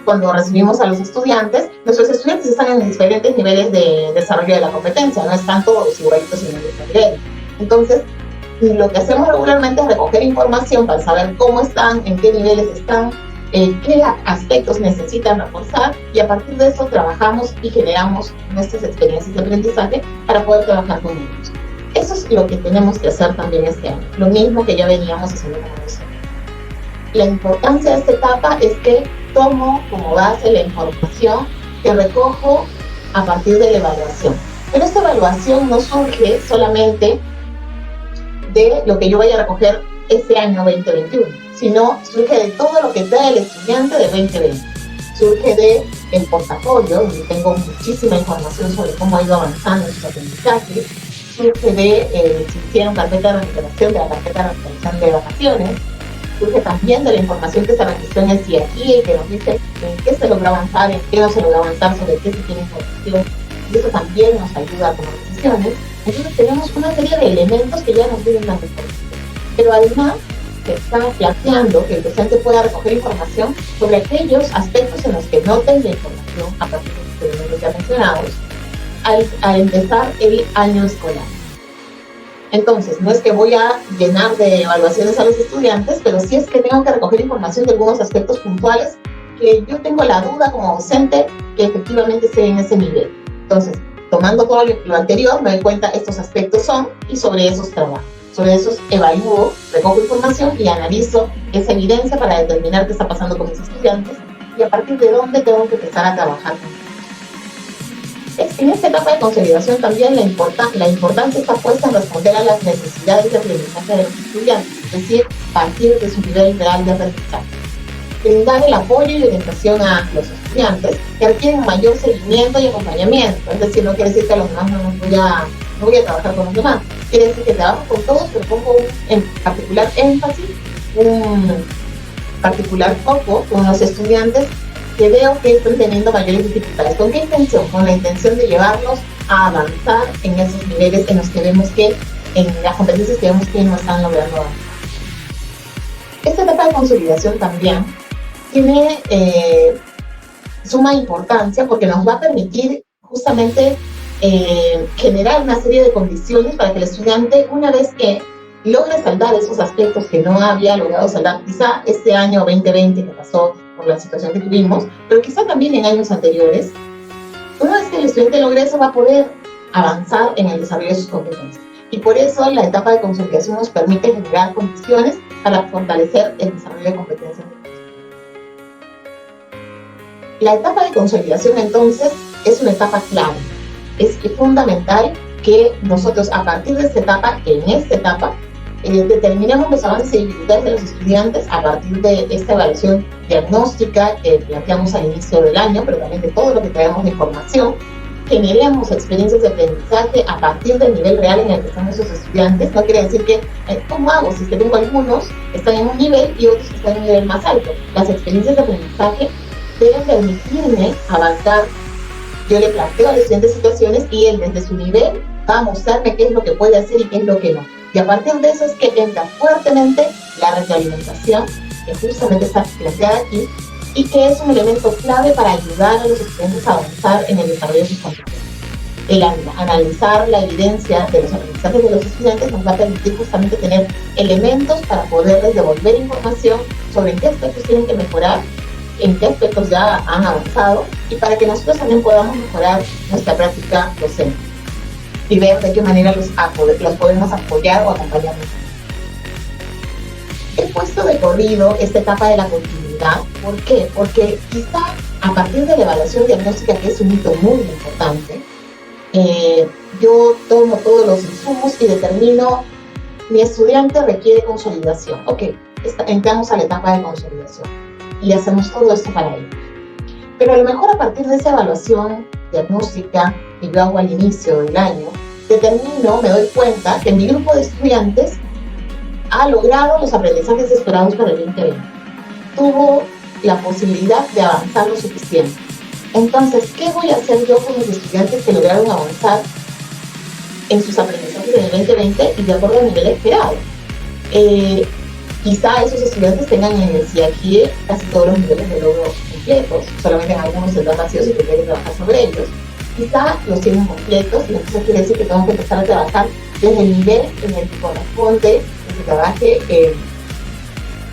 Cuando recibimos a los estudiantes, nuestros estudiantes están en diferentes niveles de desarrollo de la competencia, no están todos igualitos en el mismo nivel. Entonces, lo que hacemos regularmente es recoger información para saber cómo están, en qué niveles están, qué aspectos necesitan reforzar y a partir de eso trabajamos y generamos nuestras experiencias de aprendizaje para poder trabajar con ellos. Eso es lo que tenemos que hacer también este año, lo mismo que ya veníamos haciendo con nosotros. La importancia de esta etapa es que tomo como base la información que recojo a partir de la evaluación. Pero esta evaluación no surge solamente de lo que yo vaya a recoger este año 2021, sino surge de todo lo que trae el estudiante de 2020. Surge de el portafolio, donde tengo muchísima información sobre cómo ha ido avanzando en sus aprendizajes. Surge de si hicieron carpeta de recuperación, de la carpeta de recuperación de vacaciones. Surge también de la información que se registró en el CIAQI y que nos dice en qué se logró avanzar, en qué no se logró avanzar, sobre qué se tiene información. Y eso también nos ayuda a tomar decisiones. Entonces tenemos una serie de elementos que ya nos vienen dando información. Pero además se está planteando que el docente pueda recoger información sobre aquellos aspectos en los que no tenga información a partir de los elementos ya mencionados al empezar el año escolar. Entonces, no es que voy a llenar de evaluaciones a los estudiantes, pero sí es que tengo que recoger información de algunos aspectos puntuales que yo tengo la duda como docente que efectivamente esté en ese nivel. Entonces, tomando todo lo anterior, me doy cuenta estos aspectos son y sobre esos trabajo. Sobre esos evalúo, recojo información y analizo esa evidencia para determinar qué está pasando con mis estudiantes y a partir de dónde tengo que empezar a trabajar con ellos. En esta etapa de consolidación también la importancia está puesta en responder a las necesidades de aprendizaje de los estudiantes, es decir, partir de su nivel real de aprendizaje. brindar el apoyo y orientación a los estudiantes que requieren mayor seguimiento y acompañamiento. Es decir, no quiere decir que a los demás no voy a trabajar con los demás. Quiere decir que trabajo con todos, pero pongo en particular énfasis, un particular foco con los estudiantes que veo que están teniendo mayores dificultades. ¿Con qué intención? Con la intención de llevarlos a avanzar en esos niveles en los que vemos que, en las competencias que vemos que no están logrando avanzar. Esta etapa de consolidación también tiene suma importancia porque nos va a permitir justamente generar una serie de condiciones para que el estudiante, una vez que logre saldar esos aspectos que no había logrado saldar, quizá este año 2020 que pasó por la situación que tuvimos, pero quizá también en años anteriores, una vez que el estudiante logre eso va a poder avanzar en el desarrollo de sus competencias. Y por eso la etapa de consolidación nos permite generar condiciones para fortalecer el desarrollo de competencias. La etapa de consolidación entonces es una etapa clave. Es fundamental que nosotros a partir de esta etapa, determinemos los avances y dificultades de los estudiantes a partir de esta evaluación diagnóstica que planteamos al inicio del año, pero también de todo lo que traemos de información. Generemos experiencias de aprendizaje a partir del nivel real en el que están esos estudiantes. No quiere decir que, ¿cómo hago? Si es que tengo algunos que están en un nivel y otros que están en un nivel más alto. Las experiencias de aprendizaje deben permitirme avanzar. Yo le planteo al estudiante situaciones y él desde su nivel va a mostrarme qué es lo que puede hacer y qué es lo que no. Y a partir de eso es que entra fuertemente la retroalimentación, que justamente está planteada aquí, y que es un elemento clave para ayudar a los estudiantes a avanzar en el desarrollo de sus competencias. El analizar la evidencia de los aprendizajes de los estudiantes nos va a permitir justamente tener elementos para poderles devolver información sobre en qué aspectos tienen que mejorar, en qué aspectos ya han avanzado, y para que nosotros también podamos mejorar nuestra práctica docente y ver de qué manera los podemos apoyar o acompañar. He puesto de corrido esta etapa de la continuidad. ¿Por qué? Porque quizá a partir de la evaluación diagnóstica, que es un hito muy importante, yo tomo todos los insumos y determino mi estudiante requiere consolidación. Ok, entramos a la etapa de consolidación y hacemos todo esto para ellos. Pero a lo mejor a partir de esa evaluación diagnóstica que yo hago al inicio del año, me doy cuenta que mi grupo de estudiantes ha logrado los aprendizajes esperados para el 2020. Tuvo la posibilidad de avanzar lo suficiente. Entonces, ¿qué voy a hacer yo con mis estudiantes que lograron avanzar en sus aprendizajes en el 2020 y de acuerdo al nivel esperado? Quizá esos estudiantes tengan en el CIAGIE casi todos los niveles de logro completos, solamente en algunos tendrán vacíos y tendré que trabajar sobre ellos. Quizá los tienen completos y entonces quiere decir que tengo que empezar a trabajar desde el nivel en el que corresponde que se trabaje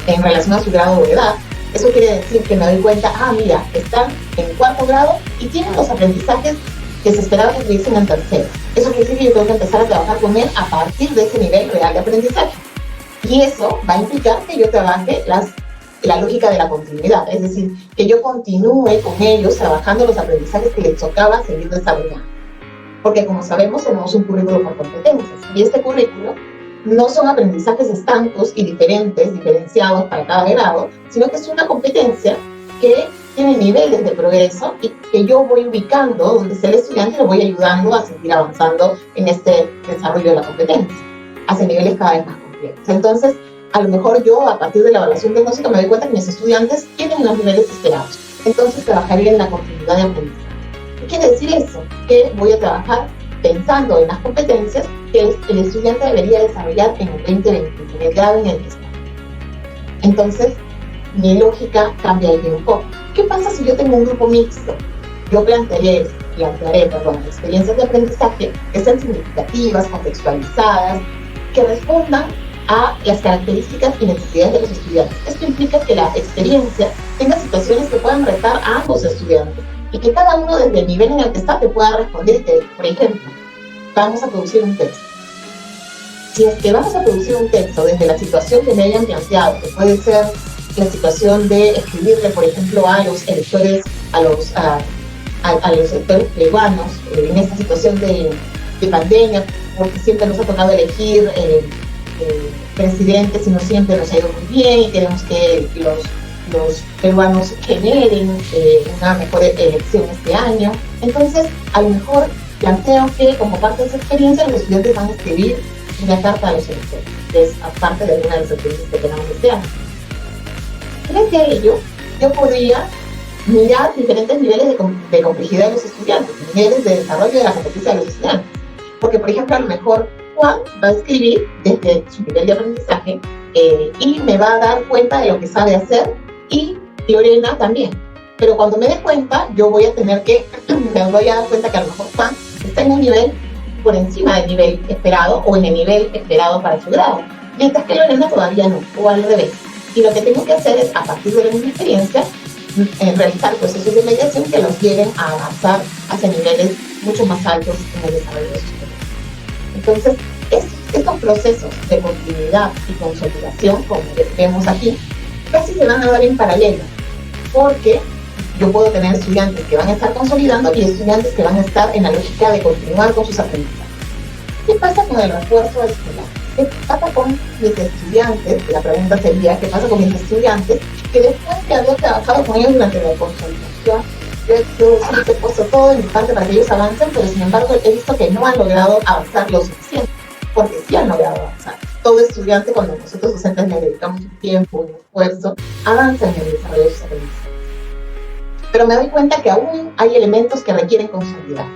en relación a su grado de edad. Eso quiere decir que me doy cuenta, mira, están en 4º grado y tienen los aprendizajes que se esperaba que tuviesen en 3º. Eso quiere decir que yo tengo que empezar a trabajar con él a partir de ese nivel real de aprendizaje. Y eso va a implicar que yo trabaje la lógica de la continuidad, es decir, que yo continúe con ellos trabajando los aprendizajes que les tocaba seguir desarrollando. Porque como sabemos, tenemos un currículo por competencias y este currículo no son aprendizajes estancos y diferenciados para cada grado, sino que es una competencia que tiene niveles de progreso y que yo voy ubicando donde sea el estudiante y lo voy ayudando a seguir avanzando en este desarrollo de la competencia hacia niveles cada vez más complejos. Entonces, a lo mejor yo, a partir de la evaluación diagnóstica, me doy cuenta que mis estudiantes tienen los niveles esperados. Entonces, trabajaría en la continuidad de aprendizaje. ¿Qué quiere decir eso? Que voy a trabajar pensando en las competencias que el estudiante debería desarrollar en el 2020, en el grado en el que está. Entonces, mi lógica cambia ahí un poco. ¿Qué pasa si yo tengo un grupo mixto? Yo plantearé experiencias de aprendizaje que sean significativas, contextualizadas, que respondan a las características y necesidades de los estudiantes. Esto implica que la experiencia tenga situaciones que puedan retar a ambos estudiantes y que cada uno desde el nivel en el que está te pueda responder. Por ejemplo, vamos a producir un texto. Si es que vamos a producir un texto desde la situación que me hayan planteado, que puede ser la situación de escribirle, por ejemplo, a los electores, a los electores peruanos, en esta situación de pandemia, porque siempre nos ha tocado elegir presidentes y no siempre nos ha ido muy bien y queremos que los peruanos generen una mejor elección este año. Entonces, a lo mejor planteo que como parte de esa experiencia los estudiantes van a escribir una carta a los electores, que es aparte de alguna de las experiencias que tenemos este año. Frente a ello, yo podría mirar diferentes niveles de complejidad de los estudiantes, niveles de desarrollo de la competencia de los estudiantes. Porque, por ejemplo, a lo mejor Juan va a escribir desde su nivel de aprendizaje y me va a dar cuenta de lo que sabe hacer, y Lorena también. Pero cuando me dé cuenta, yo voy a tener que, me voy a dar cuenta que a lo mejor Juan está en un nivel por encima del nivel esperado o en el nivel esperado para su grado, mientras que Lorena todavía no, o al revés. Y lo que tengo que hacer es, a partir de la misma experiencia, realizar procesos de mediación que los lleven a avanzar hacia niveles mucho más altos en el desarrollo de sus proyectos. Entonces, estos procesos de continuidad y consolidación, como vemos aquí, casi se van a dar en paralelo, porque yo puedo tener estudiantes que van a estar consolidando y estudiantes que van a estar en la lógica de continuar con sus aprendizajes. ¿Qué pasa con el refuerzo escolar? ¿Qué pasa con mis estudiantes? La pregunta sería, ¿qué pasa con mis estudiantes que después de haber trabajado con ellos durante la consolidación, yo he puesto todo en mi parte para que ellos avancen, pero sin embargo he visto que no han logrado avanzar lo suficiente, porque sí han logrado avanzar? Todo estudiante, cuando nosotros docentes le dedicamos un tiempo, un esfuerzo, avanza en el desarrollo de sus aprendizajes. Pero me doy cuenta que aún hay elementos que requieren consolidar.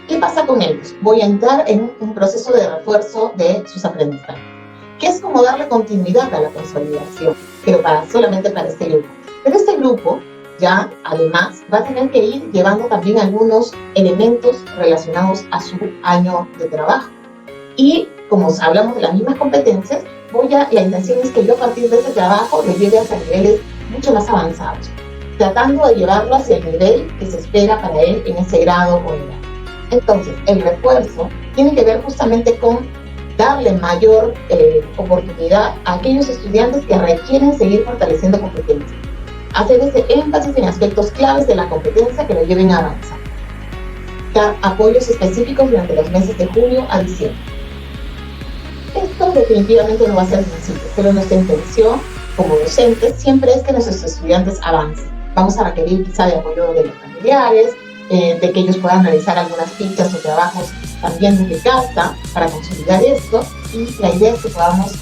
¿Qué pasa con ellos? Voy a entrar en un proceso de refuerzo de sus aprendizajes, que es como darle continuidad a la consolidación, pero solamente para este grupo. Pero este grupo ya, además, va a tener que ir llevando también algunos elementos relacionados a su año de trabajo. Y como hablamos de las mismas competencias, la intención es que yo a partir de ese trabajo lo lleve hacia niveles mucho más avanzados, tratando de llevarlo hacia el nivel que se espera para él en ese grado o edad. Entonces, el refuerzo tiene que ver justamente con darle mayor oportunidad a aquellos estudiantes que requieren seguir fortaleciendo competencias, hacer ese énfasis en aspectos claves de la competencia que lo lleven a avanzar, dar apoyos específicos durante los meses de julio a diciembre. Esto definitivamente no va a ser sencillo, pero nuestra intención como docentes siempre es que nuestros estudiantes avancen. Vamos a requerir quizá de apoyo de los familiares, de que ellos puedan realizar algunas fichas o trabajos también desde casa para consolidar esto, y la idea es que podamos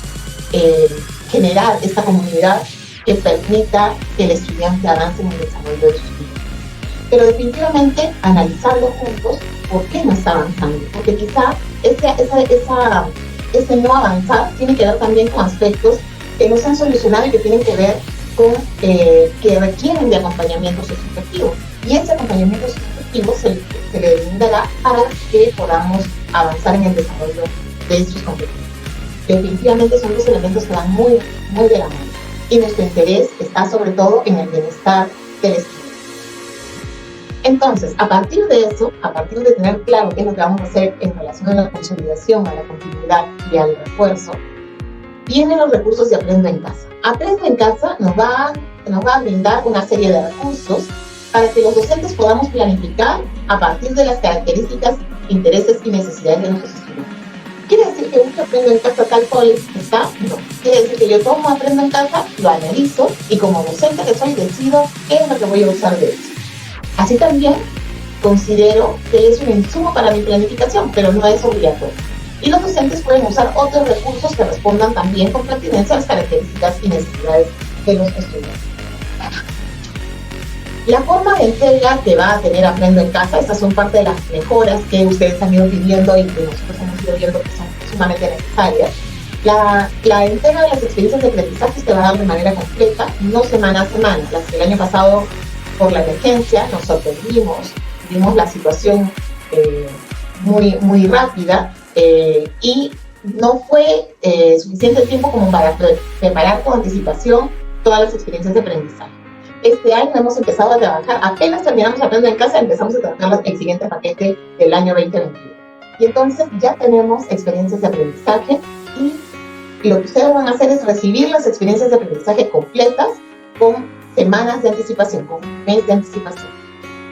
generar esta comunidad que permita que el estudiante avance en el desarrollo de sus vidas. Pero definitivamente analizarlo juntos, ¿por qué no está avanzando? Porque quizá ese no avanzar tiene que ver también con aspectos que no se han solucionado y que tienen que ver con que requieren de acompañamiento socioafectivo. Y ese acompañamiento socioafectivo se le brindará para que podamos avanzar en el desarrollo de sus competencias. Definitivamente son dos elementos que van muy, muy de la mano. Y nuestro interés está sobre todo en el bienestar del estudiante. Entonces, a partir de eso, a partir de tener claro qué es lo que vamos a hacer en relación a la consolidación, a la continuidad y al refuerzo, vienen los recursos de Aprendo en Casa. Aprendo en Casa nos va a brindar una serie de recursos para que los docentes podamos planificar a partir de las características, intereses y necesidades de nuestros estudiantes. ¿Quiere decir que uso Aprendo en Casa tal cual está? No. Quiere decir que yo tomo Aprendo en Casa, lo analizo y como docente que soy decido qué es lo que voy a usar de eso. Así también considero que es un insumo para mi planificación, pero no es obligatorio. Y los docentes pueden usar otros recursos que respondan también con pertinencia a las características y necesidades de los estudiantes. La forma de entrega que va a tener Aprendo en Casa, estas son parte de las mejoras que ustedes han ido pidiendo y que nosotros hemos ido viendo que son sumamente necesarias. La entrega de las experiencias de aprendizaje se va a dar de manera completa, no semana a semana. El año pasado, por la emergencia, nos sorprendimos, vimos la situación muy, muy rápida y no fue suficiente tiempo como para preparar con anticipación todas las experiencias de aprendizaje. Este año hemos empezado a trabajar, apenas terminamos Aprendo en Casa, empezamos a trabajar el siguiente paquete del año 2021. Y entonces ya tenemos experiencias de aprendizaje y lo que ustedes van a hacer es recibir las experiencias de aprendizaje completas con semanas de anticipación, con un mes de anticipación.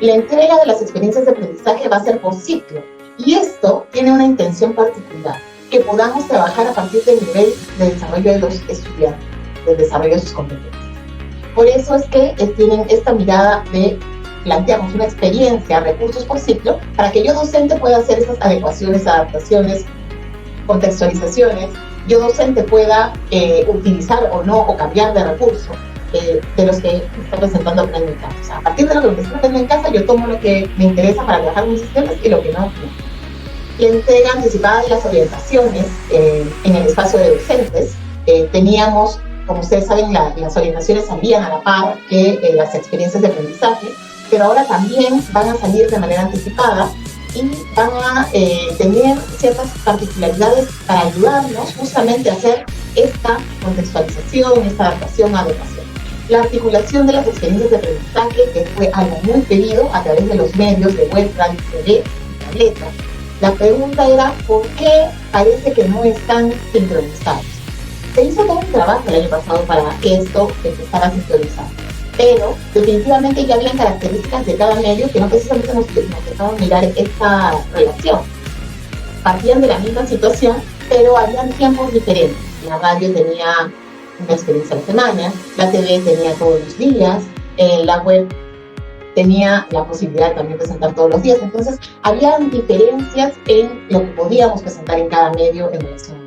La entrega de las experiencias de aprendizaje va a ser por ciclo y esto tiene una intención particular, que podamos trabajar a partir del nivel de desarrollo de los estudiantes, del desarrollo de sus competencias. Por eso es que tienen esta mirada de planteamos una experiencia, recursos por ciclo, para que yo docente pueda hacer esas adecuaciones, adaptaciones, contextualizaciones, yo docente pueda utilizar o no, o cambiar de recurso de los que está presentando Aprende en Casa. O sea, a partir de lo que me está Aprende en Casa, yo tomo lo que me interesa para trabajar mis sistemas y lo que no. La entrega anticipada de las orientaciones en el espacio de docentes, teníamos, como ustedes saben, las orientaciones salían a la par que las experiencias de aprendizaje, pero ahora también van a salir de manera anticipada y van a tener ciertas particularidades para ayudarnos justamente a hacer esta contextualización, esta adaptación, adecuación. La articulación de las experiencias de aprendizaje, que fue algo muy pedido a través de los medios de web, radio, TV y tableta. La pregunta era, ¿por qué parece que no están sincronizados? Se hizo todo un trabajo el año pasado para que esto empezara a sincronizar, pero definitivamente ya habían características de cada medio que no precisamente nos dejaban mirar esta relación. Partían de la misma situación, pero habían tiempos diferentes. La radio tenía una experiencia a la semana, la TV tenía todos los días, la web tenía la posibilidad de también presentar todos los días. Entonces, habían diferencias en lo que podíamos presentar en cada medio en relación.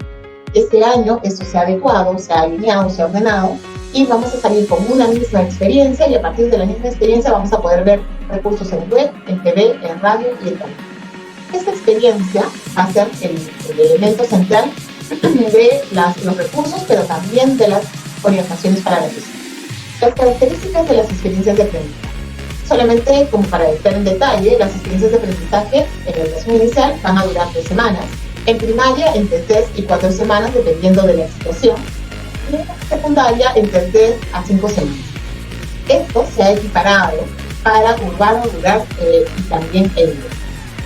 Este año esto se ha adecuado, se ha alineado, se ha ordenado y vamos a salir con una misma experiencia y a partir de la misma experiencia vamos a poder ver recursos en web, en TV, en radio y en televisión. Esta experiencia va a ser el elemento central de los recursos, pero también de las orientaciones para la gestión. Las características de las experiencias de aprendizaje. Solamente como para entrar en detalle, las experiencias de aprendizaje en el resumen inicial van a durar 3 semanas, en primaria entre 3 y 4 semanas dependiendo de la situación, y en secundaria entre 3 a 5 semanas. Esto se ha equiparado para urbano, rural y también el libre.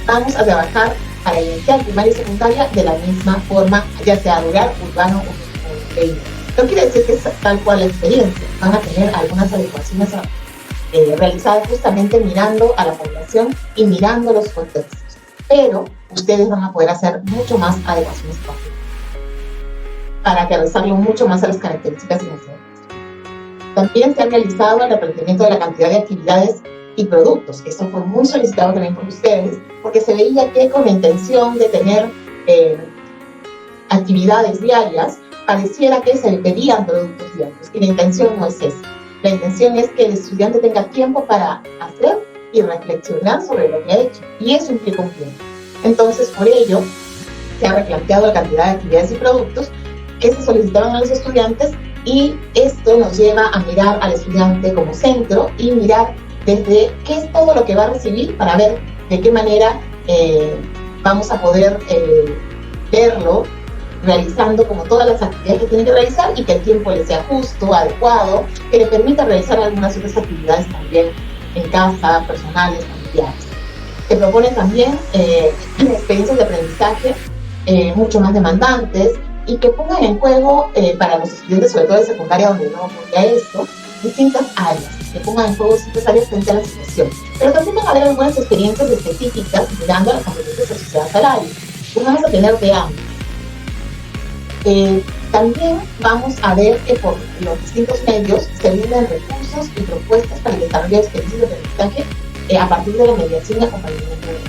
Vamos a trabajar para iniciar primaria y secundaria de la misma forma, ya sea rural, urbano o libre. No quiere decir que es tal cual la experiencia, van a tener algunas adecuaciones realizadas justamente mirando a la población y mirando los contextos, pero ustedes van a poder hacer mucho más adecuaciones para aterrizarlo mucho más a las características y necesidades. También se ha realizado el replanteamiento de la cantidad de actividades y productos. Esto fue muy solicitado también por ustedes, porque se veía que con la intención de tener actividades diarias, pareciera que se le pedían productos diarios, y la intención no es esa. La intención es que el estudiante tenga tiempo para hacer y reflexionar sobre lo que ha hecho, y eso implica un tiempo. Entonces, por ello, se ha replanteado la cantidad de actividades y productos que se solicitaron a los estudiantes, y esto nos lleva a mirar al estudiante como centro y mirar desde qué es todo lo que va a recibir para ver de qué manera vamos a poder verlo realizando como todas las actividades que tiene que realizar y que el tiempo le sea justo, adecuado, que le permita realizar algunas otras actividades también en casa, personales, familiares. Se proponen también experiencias de aprendizaje mucho más demandantes y que pongan en juego para los estudiantes, sobre todo de secundaria, donde no ocurre esto, distintas áreas, que pongan en juego distintas áreas frente a la situación. Pero también van a haber algunas experiencias específicas mirando a las competencias asociadas al área. Pues vamos a tener de ambos. También vamos a ver que por los distintos medios se brindan recursos y propuestas para el desarrollo de experiencias de aprendizaje a partir de la mediación y acompañamiento de los.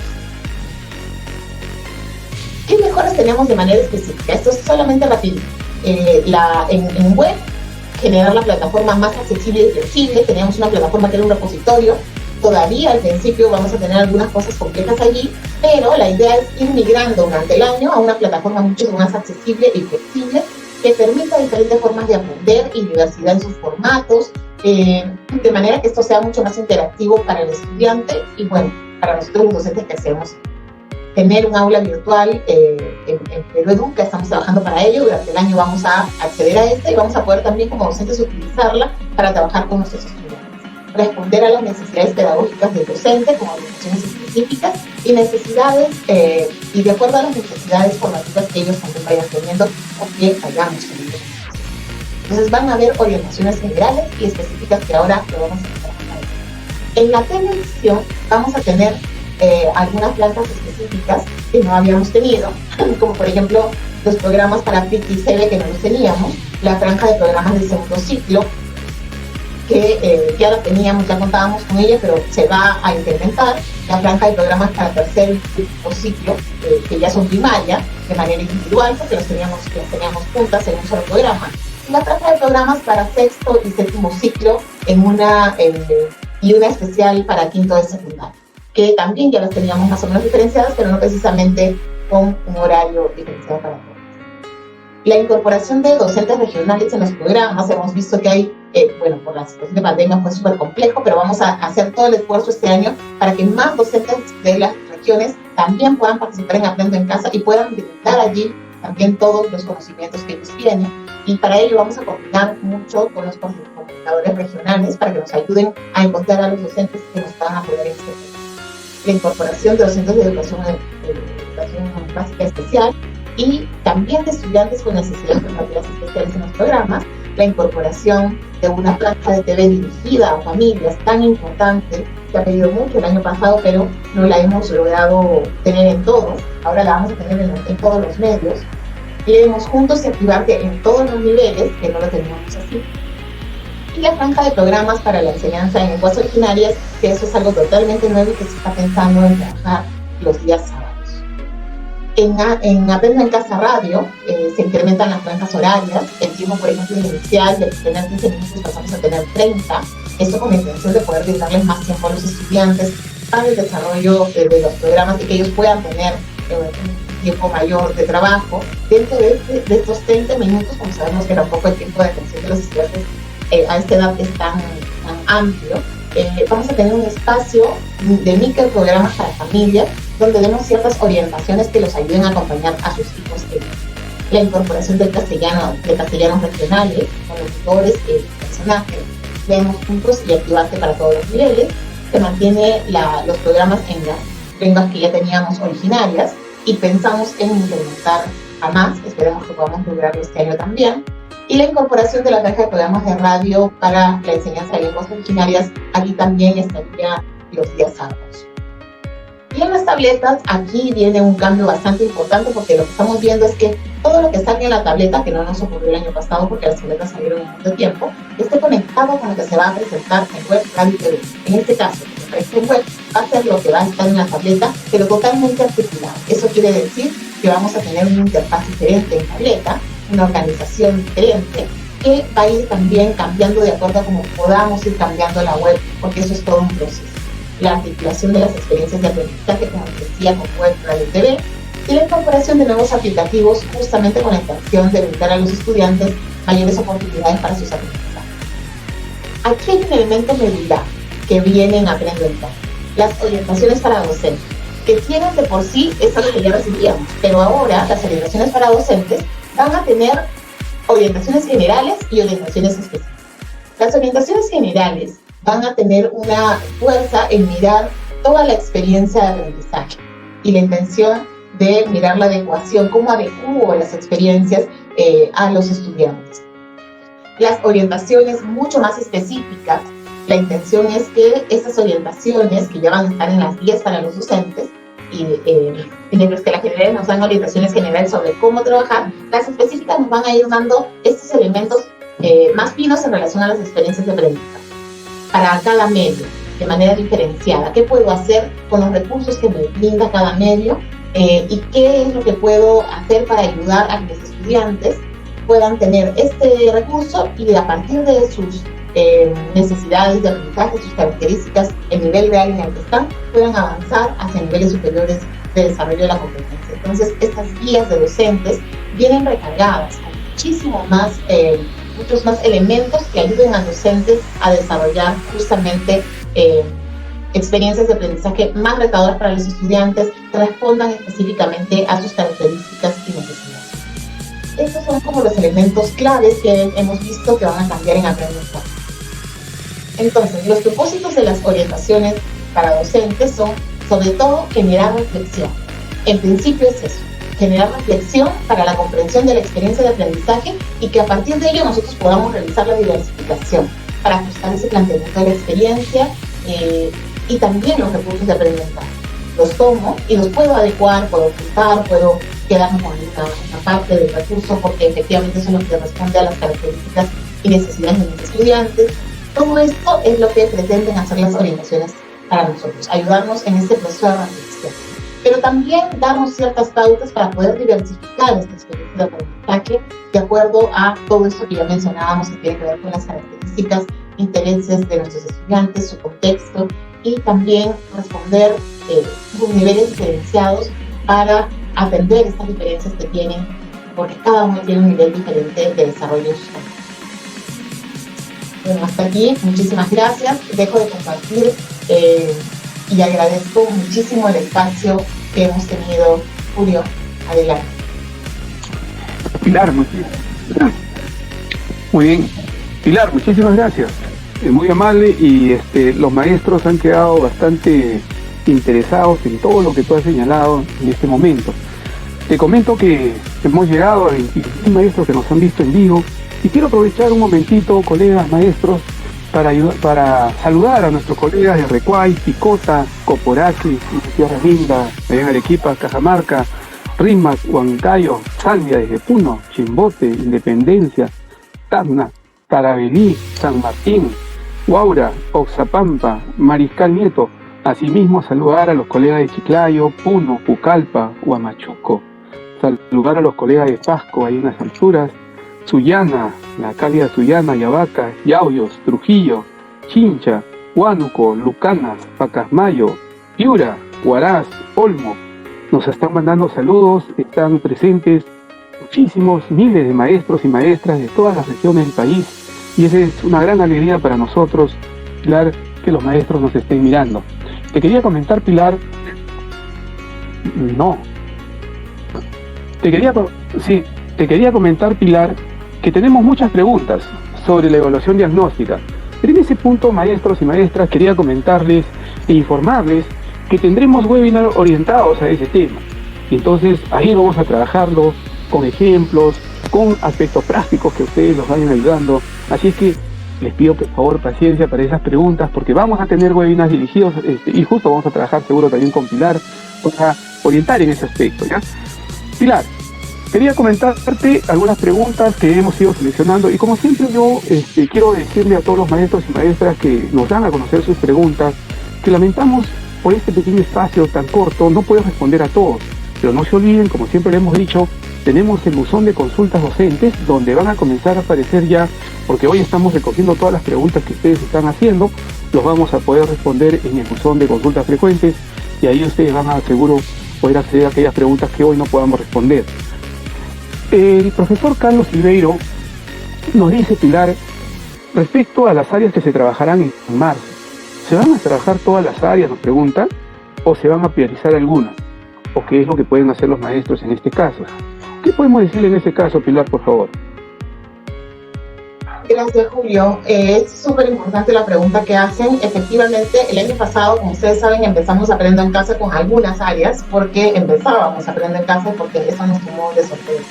¿Qué mejoras tenemos de manera específica? Esto es solamente rápido. En web, generar la plataforma más accesible y flexible. Teníamos una plataforma que era un repositorio. Todavía al principio vamos a tener algunas cosas complejas allí, pero la idea es ir migrando durante el año a una plataforma mucho más accesible y flexible que permita diferentes formas de aprender y diversidad en sus formatos, de manera que esto sea mucho más interactivo para el estudiante y bueno, para nosotros los docentes que hacemos. Tener un aula virtual en Perú Educa, estamos trabajando para ello, durante el año vamos a acceder a esta y vamos a poder también como docentes utilizarla para trabajar con nuestros estudiantes. Responder a las necesidades pedagógicas del docente con orientaciones específicas y necesidades y de acuerdo a las necesidades formativas que ellos también vayan teniendo o que vayamos teniendo. Entonces van a haber orientaciones generales y específicas que ahora lo vamos a trabajar. En la televisión vamos a tener algunas plantas específicas que no habíamos tenido, como por ejemplo los programas para PIT y CB que no los teníamos, la franja de programas del segundo ciclo, que ya la teníamos, ya contábamos con ella, pero se va a incrementar la franja de programas para tercer y cuarto ciclo, que ya son primaria, de manera individual, porque las teníamos juntas en un solo programa, y la franja de programas para sexto y séptimo ciclo y una especial para quinto de secundaria, que también ya las teníamos más o menos diferenciadas, pero no precisamente con un horario diferenciado para todos. La incorporación de docentes regionales en los programas, hemos visto que hay, por la situación de pandemia fue súper complejo, pero vamos a hacer todo el esfuerzo este año para que más docentes de las regiones también puedan participar en Aprendo en Casa y puedan brindar allí también todos los conocimientos que ellos tienen. Y para ello vamos a coordinar mucho con los comunicadores regionales para que nos ayuden a encontrar a los docentes que nos van a apoyar en este tema. La incorporación de docentes de educación básica especial y también de estudiantes con necesidades educativas especiales en los programas, la incorporación de una franja de TV dirigida a familias tan importante, que ha pedido mucho el año pasado, pero no la hemos logrado tener en todos, ahora la vamos a tener en todos los medios. Leemos juntos y activarte en todos los niveles, que no lo teníamos así. Y la franja de programas para la enseñanza en lenguas originarias, que eso es algo totalmente nuevo y que se está pensando en trabajar los días sábados. En Aprendo en Casa Radio se incrementan las franjas horarias, el tiempo, por ejemplo, inicial de tener 15 minutos pasamos a tener 30, esto con la intención de poder brindarles más tiempo a los estudiantes para el desarrollo de los programas y que ellos puedan tener un tiempo mayor de trabajo. Dentro de estos 30 minutos, como sabemos que tampoco el tiempo de atención de los estudiantes a esta edad es tan amplio, vamos a tener un espacio de microprogramas para familias donde demos ciertas orientaciones que los ayuden a acompañar a sus hijos. La incorporación del castellanos regionales, con locutores, personajes, leemos juntos y activarte para todos los niveles. Se mantiene los programas en las lenguas que ya teníamos originarias y pensamos en incrementar a más, esperemos que podamos lograrlo este año también. Y la incorporación de la franja de programas de radio para la enseñanza de lenguas originarias, aquí también estaría los días sábados. Y en las tabletas, aquí viene un cambio bastante importante porque lo que estamos viendo es que todo lo que salga en la tableta, que no nos ocurrió el año pasado porque las tabletas salieron en mucho tiempo, esté conectado con lo que se va a presentar en web, radio y TV. En este caso, en web va a ser lo que va a estar en la tableta, pero totalmente articulado. Eso quiere decir que vamos a tener una interfaz diferente en tableta, una organización diferente, que va a ir también cambiando de acuerdo a cómo podamos ir cambiando la web, porque eso es todo un proceso. La articulación de las experiencias de aprendizaje, como decía, con web, radio y TV, y la incorporación de nuevos aplicativos justamente con la intención de brindar a los estudiantes mayores oportunidades para sus aprendizajes. Aquí hay un elemento medular que viene en Aprendo en Casa, las orientaciones para docentes, que tienen de por sí es algo que ya recibíamos, pero ahora las orientaciones para docentes van a tener orientaciones generales y orientaciones específicas. Las orientaciones generales van a tener una fuerza en mirar toda la experiencia de aprendizaje y la intención de mirar la adecuación, cómo adecuo las experiencias a los estudiantes. Las orientaciones mucho más específicas, la intención es que esas orientaciones que ya van a estar en las guías para los docentes, y mientras que las generales nos dan orientaciones generales sobre cómo trabajar, las específicas nos van a ir dando estos elementos más finos en relación a las experiencias de aprendizaje. Para cada medio, de manera diferenciada, qué puedo hacer con los recursos que me brinda cada medio y qué es lo que puedo hacer para ayudar a que los estudiantes puedan tener este recurso y a partir de sus necesidades de aprendizaje, sus características, el nivel real en el que están, puedan avanzar hacia niveles superiores de desarrollo de la competencia. Entonces, estas guías de docentes vienen recargadas con muchos más elementos que ayuden al docente a desarrollar justamente experiencias de aprendizaje más retadoras para los estudiantes que respondan específicamente a sus características y necesidades. Estos son como los elementos claves que hemos visto que van a cambiar en Aprendo en Casa. Entonces, los propósitos de las orientaciones para docentes son, sobre todo, generar reflexión. En principio es eso, generar reflexión para la comprensión de la experiencia de aprendizaje y que a partir de ello nosotros podamos realizar la diversificación para ajustar ese planteamiento de la experiencia y también los recursos de aprendizaje. Los tomo y los puedo adecuar, puedo ajustar, puedo quedarme con una parte del recurso porque efectivamente eso es lo que responde a las características y necesidades de mis estudiantes. Todo esto es lo que pretenden hacer las orientaciones para nosotros, ayudarnos en este proceso de reflexión. Pero también darnos ciertas pautas para poder diversificar esta experiencia de aprendizaje de acuerdo a todo esto que ya mencionábamos, que tiene que ver con las características, intereses de nuestros estudiantes, su contexto, y también responder sus niveles diferenciados para atender estas diferencias que tienen, porque cada uno tiene un nivel diferente de desarrollo social. Bueno, hasta aquí, muchísimas gracias. Dejo de compartir y agradezco muchísimo el espacio que hemos tenido. Julio, adelante. Pilar, muy bien. Pilar, muchísimas gracias. Muy amable, y los maestros han quedado bastante interesados en todo lo que tú has señalado en este momento. Te comento que hemos llegado a 21 maestros que nos han visto en vivo, y quiero aprovechar un momentito, colegas maestros, para saludar a nuestros colegas de Recuay, Picota, Coporaque, Tierra Linda, allá en Arequipa, Cajamarca, Rimac, Huancayo, Salvia desde Puno, Chimbote, Independencia, Tacna, Tarabelí, San Martín, Huaura, Oxapampa, Mariscal Nieto. Asimismo, saludar a los colegas de Chiclayo, Puno, Pucallpa, Huamachuco. Saludar a los colegas de Pasco, ahí en las alturas, Sullana, la cálida Sullana, Yavaca, Yauyos, Trujillo, Chincha, Huánuco, Lucanas, Pacasmayo, Piura, Huaraz, Olmo. Nos están mandando saludos, están presentes muchísimos, miles de maestros y maestras de todas las regiones del país, y esa es una gran alegría para nosotros, Pilar, que los maestros nos estén mirando. Te quería comentar, Pilar, te quería comentar, Pilar, que tenemos muchas preguntas sobre la evaluación diagnóstica. Pero en ese punto, maestros y maestras, quería comentarles e informarles que tendremos webinars orientados a ese tema. Y entonces ahí vamos a trabajarlo con ejemplos, con aspectos prácticos que ustedes los vayan ayudando. Así es que les pido por favor paciencia para esas preguntas, porque vamos a tener webinars dirigidos y justo vamos a trabajar seguro también con Pilar para orientar en ese aspecto, ¿ya? Pilar, quería comentarte algunas preguntas que hemos ido seleccionando, y como siempre yo quiero decirle a todos los maestros y maestras que nos dan a conocer sus preguntas que lamentamos por este pequeño espacio tan corto no puedo responder a todos, pero no se olviden, como siempre le hemos dicho, tenemos el buzón de consultas docentes donde van a comenzar a aparecer ya, porque hoy estamos recogiendo todas las preguntas que ustedes están haciendo, los vamos a poder responder en el buzón de consultas frecuentes, y ahí ustedes van a seguro poder acceder a aquellas preguntas que hoy no podamos responder. El profesor Carlos Silveiro nos dice, Pilar, respecto a las áreas que se trabajarán en marzo, ¿se van a trabajar todas las áreas, nos pregunta, o se van a priorizar algunas? ¿O qué es lo que pueden hacer los maestros en este caso? ¿Qué podemos decirle en ese caso, Pilar, por favor? Gracias, Julio. Es súper importante la pregunta que hacen. Efectivamente, el año pasado, como ustedes saben, empezamos Aprendo en Casa con algunas áreas, porque empezábamos Aprendo en Casa porque eso nos tomó de sorpresa.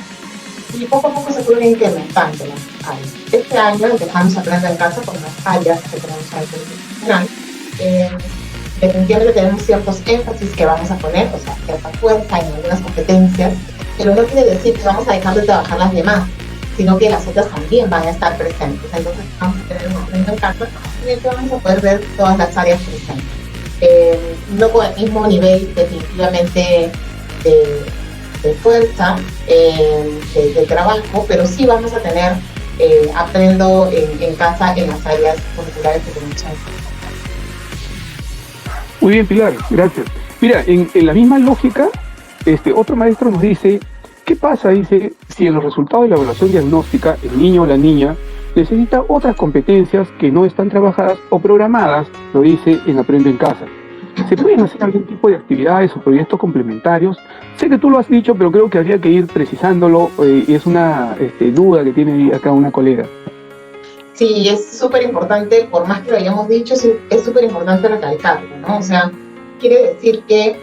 Y poco a poco se fueron incrementando las áreas. Este año empezamos Aprendo en Casa con las áreas que tenemos ahí. Definitivamente tenemos ciertos énfasis que vamos a poner, o sea, cierta fuerza en algunas competencias, pero no quiere decir que vamos a dejar de trabajar las demás, sino que las otras también van a estar presentes. Entonces vamos a tener un Aprendo en Casa en el que vamos a poder ver todas las áreas presentes. No con el mismo nivel, definitivamente, de fuerza, de trabajo, pero sí vamos a tener Aprendo en Casa en las áreas curriculares que tenemos ahí. Muy bien, Pilar, gracias. Mira, en la misma lógica, otro maestro nos dice, ¿qué pasa? Dice, si en los resultados de la evaluación diagnóstica el niño o la niña necesita otras competencias que no están trabajadas o programadas, lo dice en Aprendo en Casa. ¿Se pueden hacer algún tipo de actividades o proyectos complementarios? Sé que tú lo has dicho, pero creo que habría que ir precisándolo, y es una duda que tiene acá una colega. Sí, es súper importante, por más que lo hayamos dicho, es súper importante recalcarlo, ¿no? O sea, quiere decir que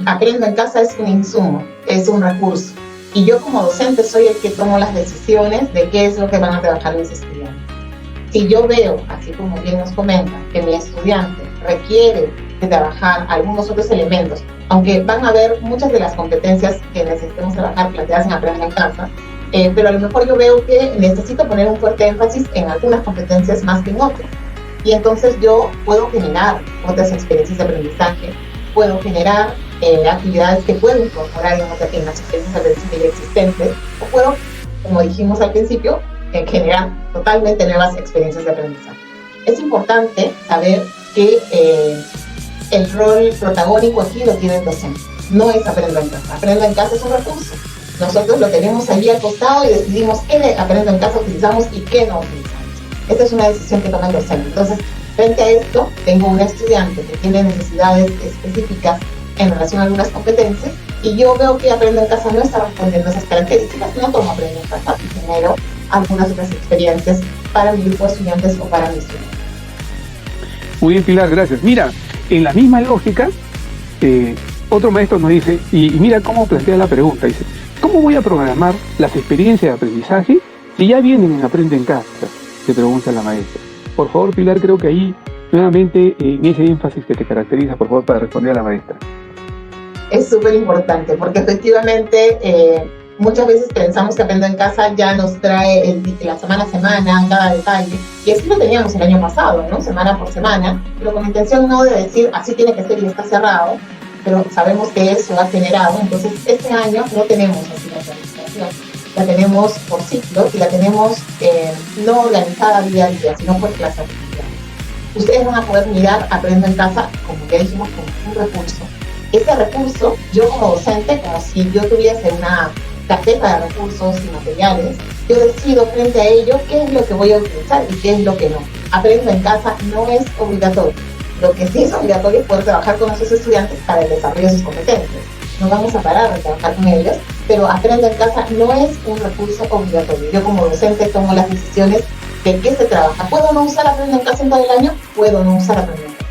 Aprendo en Casa es un insumo, es un recurso. Y yo como docente soy el que tomo las decisiones de qué es lo que van a trabajar mis estudiantes. Si yo veo, así como bien nos comentan, que mi estudiante requiere de trabajar algunos otros elementos, aunque van a haber muchas de las competencias que necesitemos trabajar planteadas en Aprendo en Casa, pero a lo mejor yo veo que necesito poner un fuerte énfasis en algunas competencias más que en otras. Y entonces yo puedo generar otras experiencias de aprendizaje, puedo generar actividades que puedo incorporar en las experiencias de aprendizaje ya existentes, o puedo, como dijimos al principio, generar totalmente nuevas experiencias de aprendizaje. Es importante saber que el rol protagónico aquí lo tiene el docente, no es Aprendo en Casa. Aprendo en Casa es un recurso. Nosotros lo tenemos allí al costado y decidimos qué de Aprendo en Casa utilizamos y qué no utilizamos. Esta es una decisión que toma el docente. Entonces, frente a esto, tengo un estudiante que tiene necesidades específicas en relación a algunas competencias y yo veo que Aprendo en Casa no está respondiendo a esas características, no tomo Aprendo en Casa y genero algunas otras experiencias para mi grupo de estudiantes o para mis estudiantes. Muy bien, Pilar, gracias. Mira, en la misma lógica, otro maestro nos dice, y mira cómo plantea la pregunta, dice, ¿cómo voy a programar las experiencias de aprendizaje si ya vienen en Aprende en Casa? Se pregunta la maestra. Por favor, Pilar, creo que ahí, nuevamente, en ese énfasis que te caracteriza, por favor, para responder a la maestra. Es súper importante, porque efectivamente muchas veces pensamos que Aprendo en Casa ya nos trae la semana a semana, cada detalle, y así lo teníamos el año pasado, ¿no? Semana por semana, pero con la intención no de decir, así tiene que ser y está cerrado, pero sabemos que eso ha generado, entonces este año no tenemos así la planificación. La tenemos por ciclo y la tenemos no organizada día a día, sino por clase de actividades. Ustedes van a poder mirar Aprendo en Casa, como ya dijimos, como un recurso. Este recurso, yo como docente, como si yo tuviese una carpeta de recursos y materiales, yo decido frente a ello qué es lo que voy a utilizar y qué es lo que no. Aprendo en Casa no es obligatorio. Lo que sí es obligatorio es poder trabajar con nuestros estudiantes para el desarrollo de sus competencias. No vamos a parar de trabajar con ellos, pero Aprendo en Casa no es un recurso obligatorio. Yo como docente tomo las decisiones de qué se trabaja. ¿Puedo no usar Aprendo en Casa en todo el año? Puedo no usar Aprendo en Casa.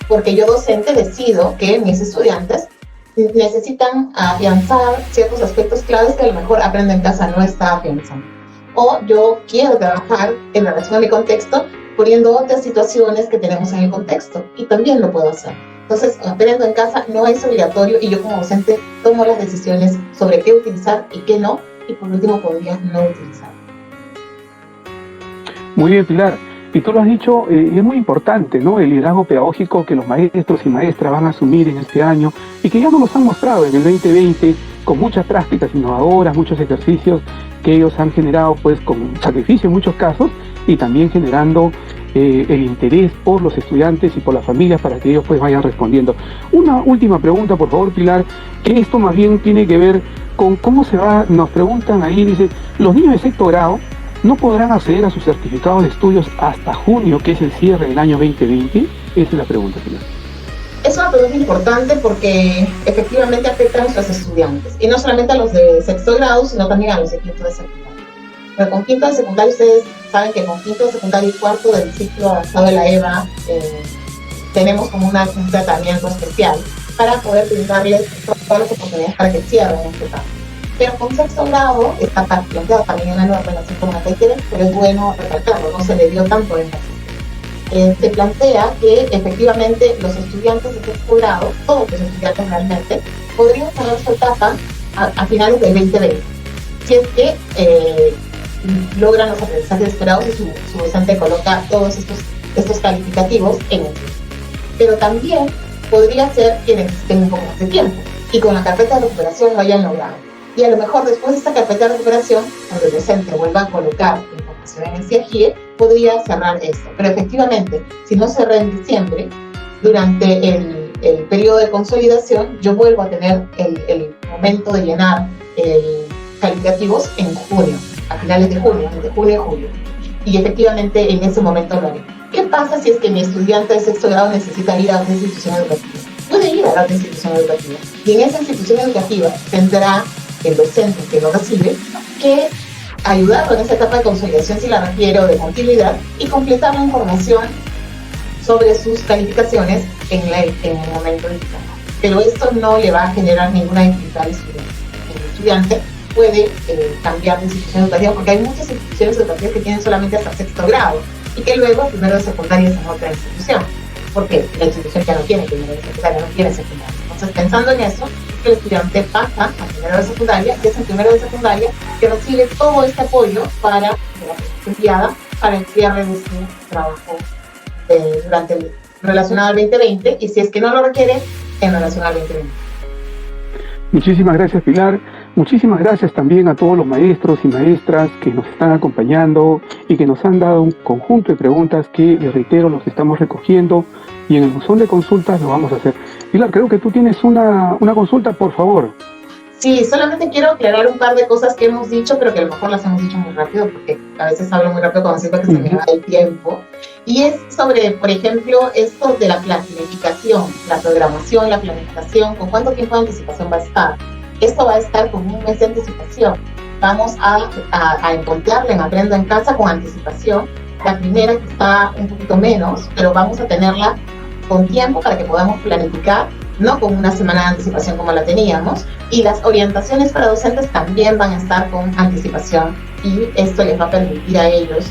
Porque yo docente decido que mis estudiantes necesitan afianzar ciertos aspectos claves que a lo mejor Aprendo en Casa no está afianzando. O yo quiero trabajar en relación a mi contexto poniendo otras situaciones que tenemos en el contexto y también lo puedo hacer. Entonces, Aprendo en Casa no es obligatorio y yo como docente tomo las decisiones sobre qué utilizar y qué no, y por último podría no utilizar. Muy bien, Pilar. Y tú lo has dicho, es muy importante, ¿no? El liderazgo pedagógico que los maestros y maestras van a asumir en este año y que ya nos los han mostrado en el 2020 con muchas prácticas innovadoras, muchos ejercicios que ellos han generado pues con sacrificio en muchos casos y también generando el interés por los estudiantes y por las familias para que ellos pues vayan respondiendo. Una última pregunta, por favor, Pilar, que esto más bien tiene que ver con cómo se va, nos preguntan ahí, dice, los niños de sexto grado no podrán acceder a sus certificados de estudios hasta junio, que es el cierre del año 2020. Esa es la pregunta, Pilar. Es una pregunta importante porque efectivamente afecta a nuestros estudiantes, y no solamente a los de sexto grado, sino también a los de quinto de secundaria. Pero con quinto de secundaria, ustedes saben que con quinto de secundaria y cuarto del ciclo avanzado de la EVA tenemos como un tratamiento especial para poder brindarles todas las oportunidades para que cierren este etapa. Pero con sexto grado está planteado también en la norma 193, pero es bueno recalcarlo, no se le dio tanto énfasis. Se plantea que efectivamente los estudiantes de sexto grado, todos los estudiantes realmente, podrían cerrar su etapa a finales del 2020, si es que logran los aprendizajes esperados y su docente coloca todos estos calificativos en el tiempo. Pero también podría ser quienes estén un poco más de tiempo y con la carpeta de recuperación lo hayan logrado. Y a lo mejor después de esta carpeta de recuperación, cuando el docente vuelva a colocar información en el CIAGIE, podría cerrar esto. Pero efectivamente, si no cerré en diciembre, durante el periodo de consolidación, yo vuelvo a tener el momento de llenar calificativos en junio, a finales de junio, entre junio y julio. Y efectivamente en ese momento lo haré. ¿Qué pasa si es que mi estudiante de sexto grado necesita ir a una institución educativa? Puede ir a la otra institución educativa. Y en esa institución educativa tendrá el docente que lo recibe que ayudarlo en esa etapa de consolidación si la requiere o de continuidad y completar la información sobre sus calificaciones en el momento indicado. Pero esto no le va a generar ninguna dificultad al estudiante. El estudiante puede cambiar de institución educativa porque hay muchas instituciones educativas que tienen solamente hasta sexto grado y que luego primero de secundaria es en otra institución porque la institución ya no tiene primero de secundaria, no tiene secundaria. Entonces pensando en eso, el estudiante pasa a tener primero de secundaria, y es el primero de secundaria que recibe todo este apoyo para enviada para el cierre de su trabajo durante el relacionado al 2020, y si es que no lo requiere, en relación al 2020. Muchísimas gracias, Pilar. Muchísimas gracias también a todos los maestros y maestras que nos están acompañando y que nos han dado un conjunto de preguntas que, les reitero, los estamos recogiendo y en el buzón de consultas lo vamos a hacer. Pilar, creo que tú tienes una consulta, por favor. Sí, solamente quiero aclarar un par de cosas que hemos dicho, pero que a lo mejor las hemos dicho muy rápido, porque a veces hablo muy rápido cuando siento que se me va el tiempo. Y es sobre, por ejemplo, esto de la planificación, la programación, la planificación, con cuánto tiempo de anticipación va a estar. Esto va a estar con un mes de anticipación. Vamos a encontrarla en Aprendo en Casa con anticipación. La primera que está un poquito menos, pero vamos a tenerla con tiempo para que podamos planificar, no con una semana de anticipación como la teníamos, y las orientaciones para docentes también van a estar con anticipación, y esto les va a permitir a ellos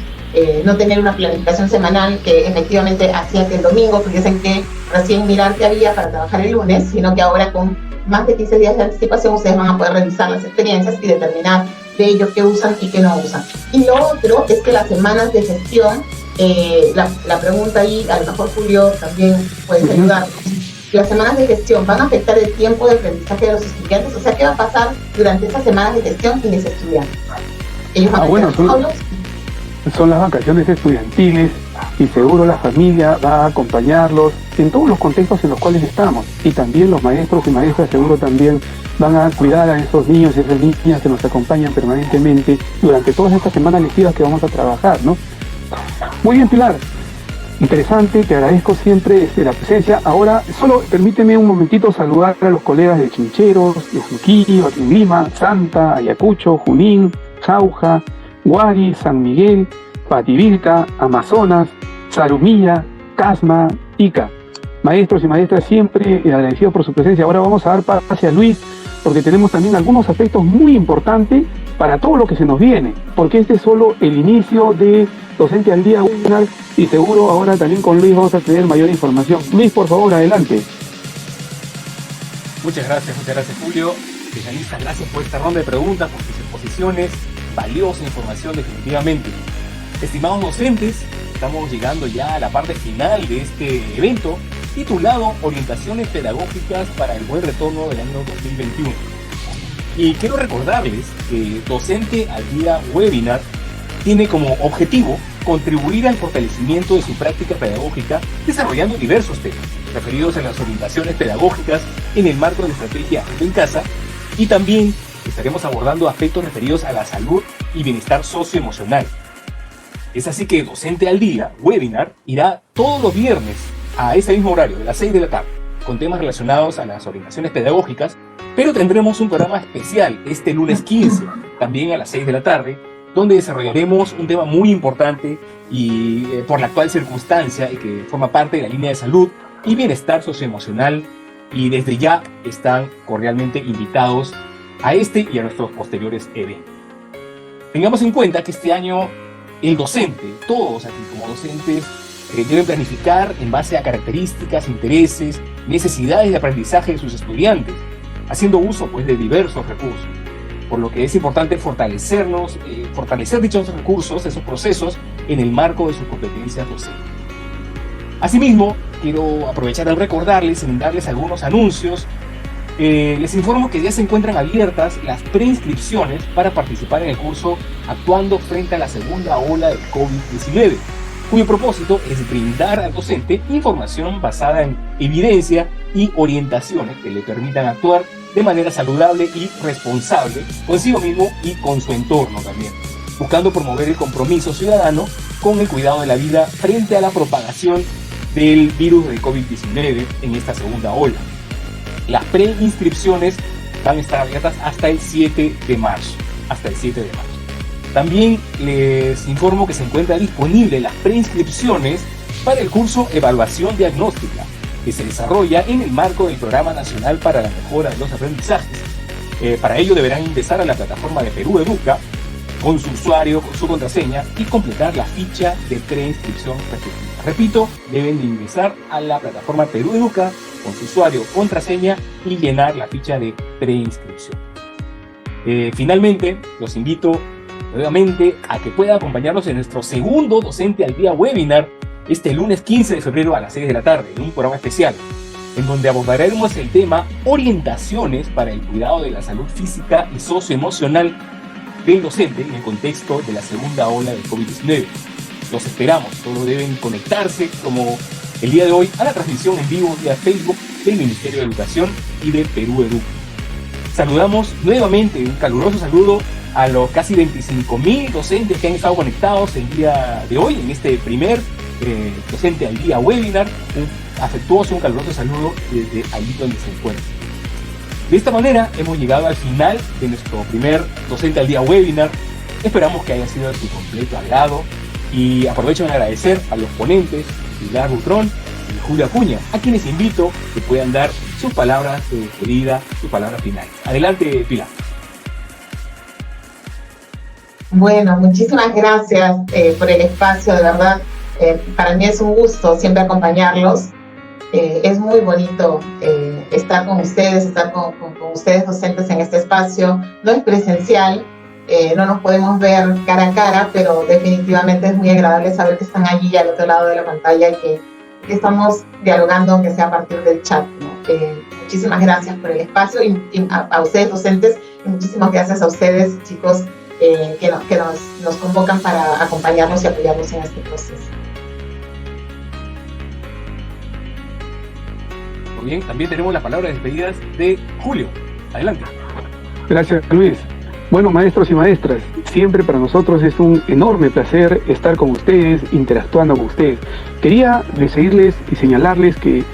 no tener una planificación semanal que efectivamente hacía que el domingo tuviesen que recién mirar qué había para trabajar el lunes, sino que ahora con más de 15 días de anticipación ustedes van a poder revisar las experiencias y determinar de ellos qué usan y qué no usan. Y lo otro es que las semanas de gestión, la pregunta ahí, a lo mejor Julio también puedes ayudar. Las semanas de gestión van a afectar el tiempo de aprendizaje de los estudiantes, o sea, ¿qué va a pasar durante esas semanas de gestión y mis estudiantes? Ellos van a estar solos. Son las vacaciones estudiantiles y seguro la familia va a acompañarlos en todos los contextos en los cuales estamos, y también los maestros y maestras seguro también van a cuidar a esos niños y esas niñas que nos acompañan permanentemente durante todas estas semanas lectivas que vamos a trabajar, ¿no? Muy bien, Pilar. Interesante, te agradezco siempre la presencia. Ahora, solo permíteme un momentito saludar a los colegas de Chincheros, de Suquillo, aquí en Lima, Santa, Ayacucho, Junín, Jauja, Guari, San Miguel, Pativilca, Amazonas, Zarumilla, Casma, Ica. Maestros y maestras, siempre agradecidos por su presencia. Ahora vamos a dar pase a Luis, porque tenemos también algunos aspectos muy importantes para todo lo que se nos viene, porque este es solo el inicio de Docente al Día webinar, y seguro ahora también con Luis vamos a tener mayor información. Luis, por favor, adelante. Muchas gracias Julio. Especialistas, gracias por esta ronda de preguntas, por sus exposiciones, valiosa información definitivamente. Estimados docentes, estamos llegando ya a la parte final de este evento titulado Orientaciones Pedagógicas para el Buen Retorno del año 2021. Y quiero recordarles que Docente al Día Webinar tiene como objetivo contribuir al fortalecimiento de su práctica pedagógica desarrollando diversos temas referidos a las orientaciones pedagógicas en el marco de la estrategia en casa, y también estaremos abordando aspectos referidos a la salud y bienestar socioemocional. Es así que Docente al Día Webinar irá todos los viernes a ese mismo horario, de las 6 de la tarde, con temas relacionados a las orientaciones pedagógicas, pero tendremos un programa especial este lunes 15, también a las 6 de la tarde, donde desarrollaremos un tema muy importante y por la actual circunstancia y que forma parte de la línea de salud y bienestar socioemocional, y desde ya están cordialmente invitados a este y a nuestros posteriores eventos. Tengamos en cuenta que este año el docente, todos aquí como docentes, deben planificar en base a características, intereses, necesidades de aprendizaje de sus estudiantes, haciendo uso pues de diversos recursos, por lo que es importante fortalecer dichos recursos, esos procesos, en el marco de sus competencias docentes. Asimismo, quiero aprovechar de recordarles, en darles algunos anuncios. Les informo que ya se encuentran abiertas las preinscripciones para participar en el curso Actuando frente a la segunda ola del COVID-19, cuyo propósito es brindar al docente información basada en evidencia y orientaciones que le permitan actuar de manera saludable y responsable consigo mismo y con su entorno también, buscando promover el compromiso ciudadano con el cuidado de la vida frente a la propagación del virus del COVID-19 en esta segunda ola. Las preinscripciones van a estar abiertas hasta el 7 de marzo. También les informo que se encuentra disponible las preinscripciones para el curso Evaluación Diagnóstica, que se desarrolla en el marco del Programa Nacional para la Mejora de los Aprendizajes. Para ello deberán ingresar a la plataforma de Perú Educa con su usuario, con su contraseña, y completar la ficha de preinscripción respectiva. Repito, deben de ingresar a la plataforma Perú Educa con su usuario, contraseña, y llenar la ficha de preinscripción. Finalmente, los invito nuevamente a que puedan acompañarnos en nuestro segundo Docente al Día webinar este lunes 15 de febrero a las 6 de la tarde, en un programa especial, en donde abordaremos el tema orientaciones para el cuidado de la salud física y socioemocional del docente en el contexto de la segunda ola del COVID-19. Los esperamos, todos deben conectarse como el día de hoy a la transmisión en vivo vía Facebook del Ministerio de Educación y de Perú Educa. Saludamos nuevamente, un caluroso saludo a los casi 25.000 docentes que han estado conectados el día de hoy en este primer Docente al Día webinar. Un afectuoso, un caluroso saludo desde allí donde se encuentra. De esta manera hemos llegado al final de nuestro primer Docente al Día webinar. Esperamos que haya sido de su completo agrado y aprovecho en agradecer a los ponentes Pilar Butrón y Julio Acuña, a quienes invito que puedan dar sus palabras de despedida, sus palabras finales. Adelante, Pilar. Bueno, muchísimas gracias por el espacio, de verdad. Para mí es un gusto siempre acompañarlos. Es muy bonito estar con ustedes, estar con ustedes docentes en este espacio. No es presencial, no nos podemos ver cara a cara, pero definitivamente es muy agradable saber que están allí al otro lado de la pantalla y que estamos dialogando, aunque sea a partir del chat, ¿no? Muchísimas gracias por el espacio y a ustedes docentes, y muchísimas gracias a ustedes chicos que nos convocan para acompañarnos y apoyarnos en este proceso. Muy bien, también tenemos la palabra de despedidas de Julio. Adelante. Gracias, Luis. Bueno, maestros y maestras, siempre para nosotros es un enorme placer estar con ustedes, interactuando con ustedes. Quería seguirles y señalarles que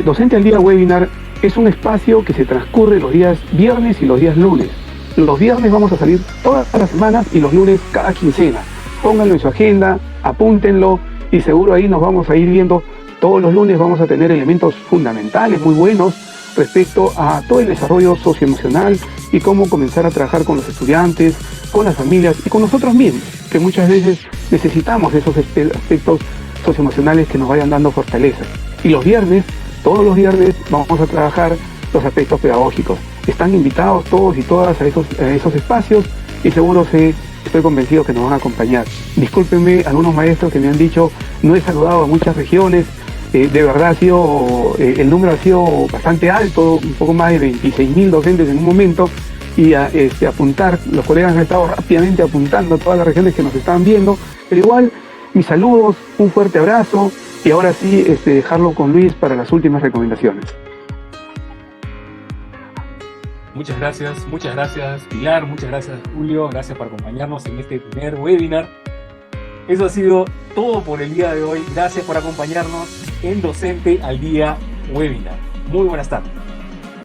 Docente al Día webinar es un espacio que se transcurre los días viernes y los días lunes. Los viernes vamos a salir todas las semanas y los lunes cada quincena. Pónganlo en su agenda, apúntenlo y seguro ahí nos vamos a ir viendo. Todos los lunes vamos a tener elementos fundamentales, muy buenos, respecto a todo el desarrollo socioemocional y cómo comenzar a trabajar con los estudiantes, con las familias y con nosotros mismos, que muchas veces necesitamos esos aspectos socioemocionales que nos vayan dando fortaleza. Y los viernes, todos los viernes, vamos a trabajar los aspectos pedagógicos. Están invitados todos y todas a esos espacios y seguro estoy convencido que nos van a acompañar. Discúlpenme, algunos maestros que me han dicho, no he saludado a muchas regiones. De verdad el número ha sido bastante alto, un poco más de 26.000 docentes en un momento, y apuntar, los colegas han estado rápidamente apuntando a todas las regiones que nos estaban viendo, pero igual, mis saludos, un fuerte abrazo, y ahora sí dejarlo con Luis para las últimas recomendaciones. Muchas gracias Pilar, muchas gracias Julio, gracias por acompañarnos en este primer webinar. Eso ha sido todo por el día de hoy. Gracias por acompañarnos en Docente al Día webinar. Muy buenas tardes.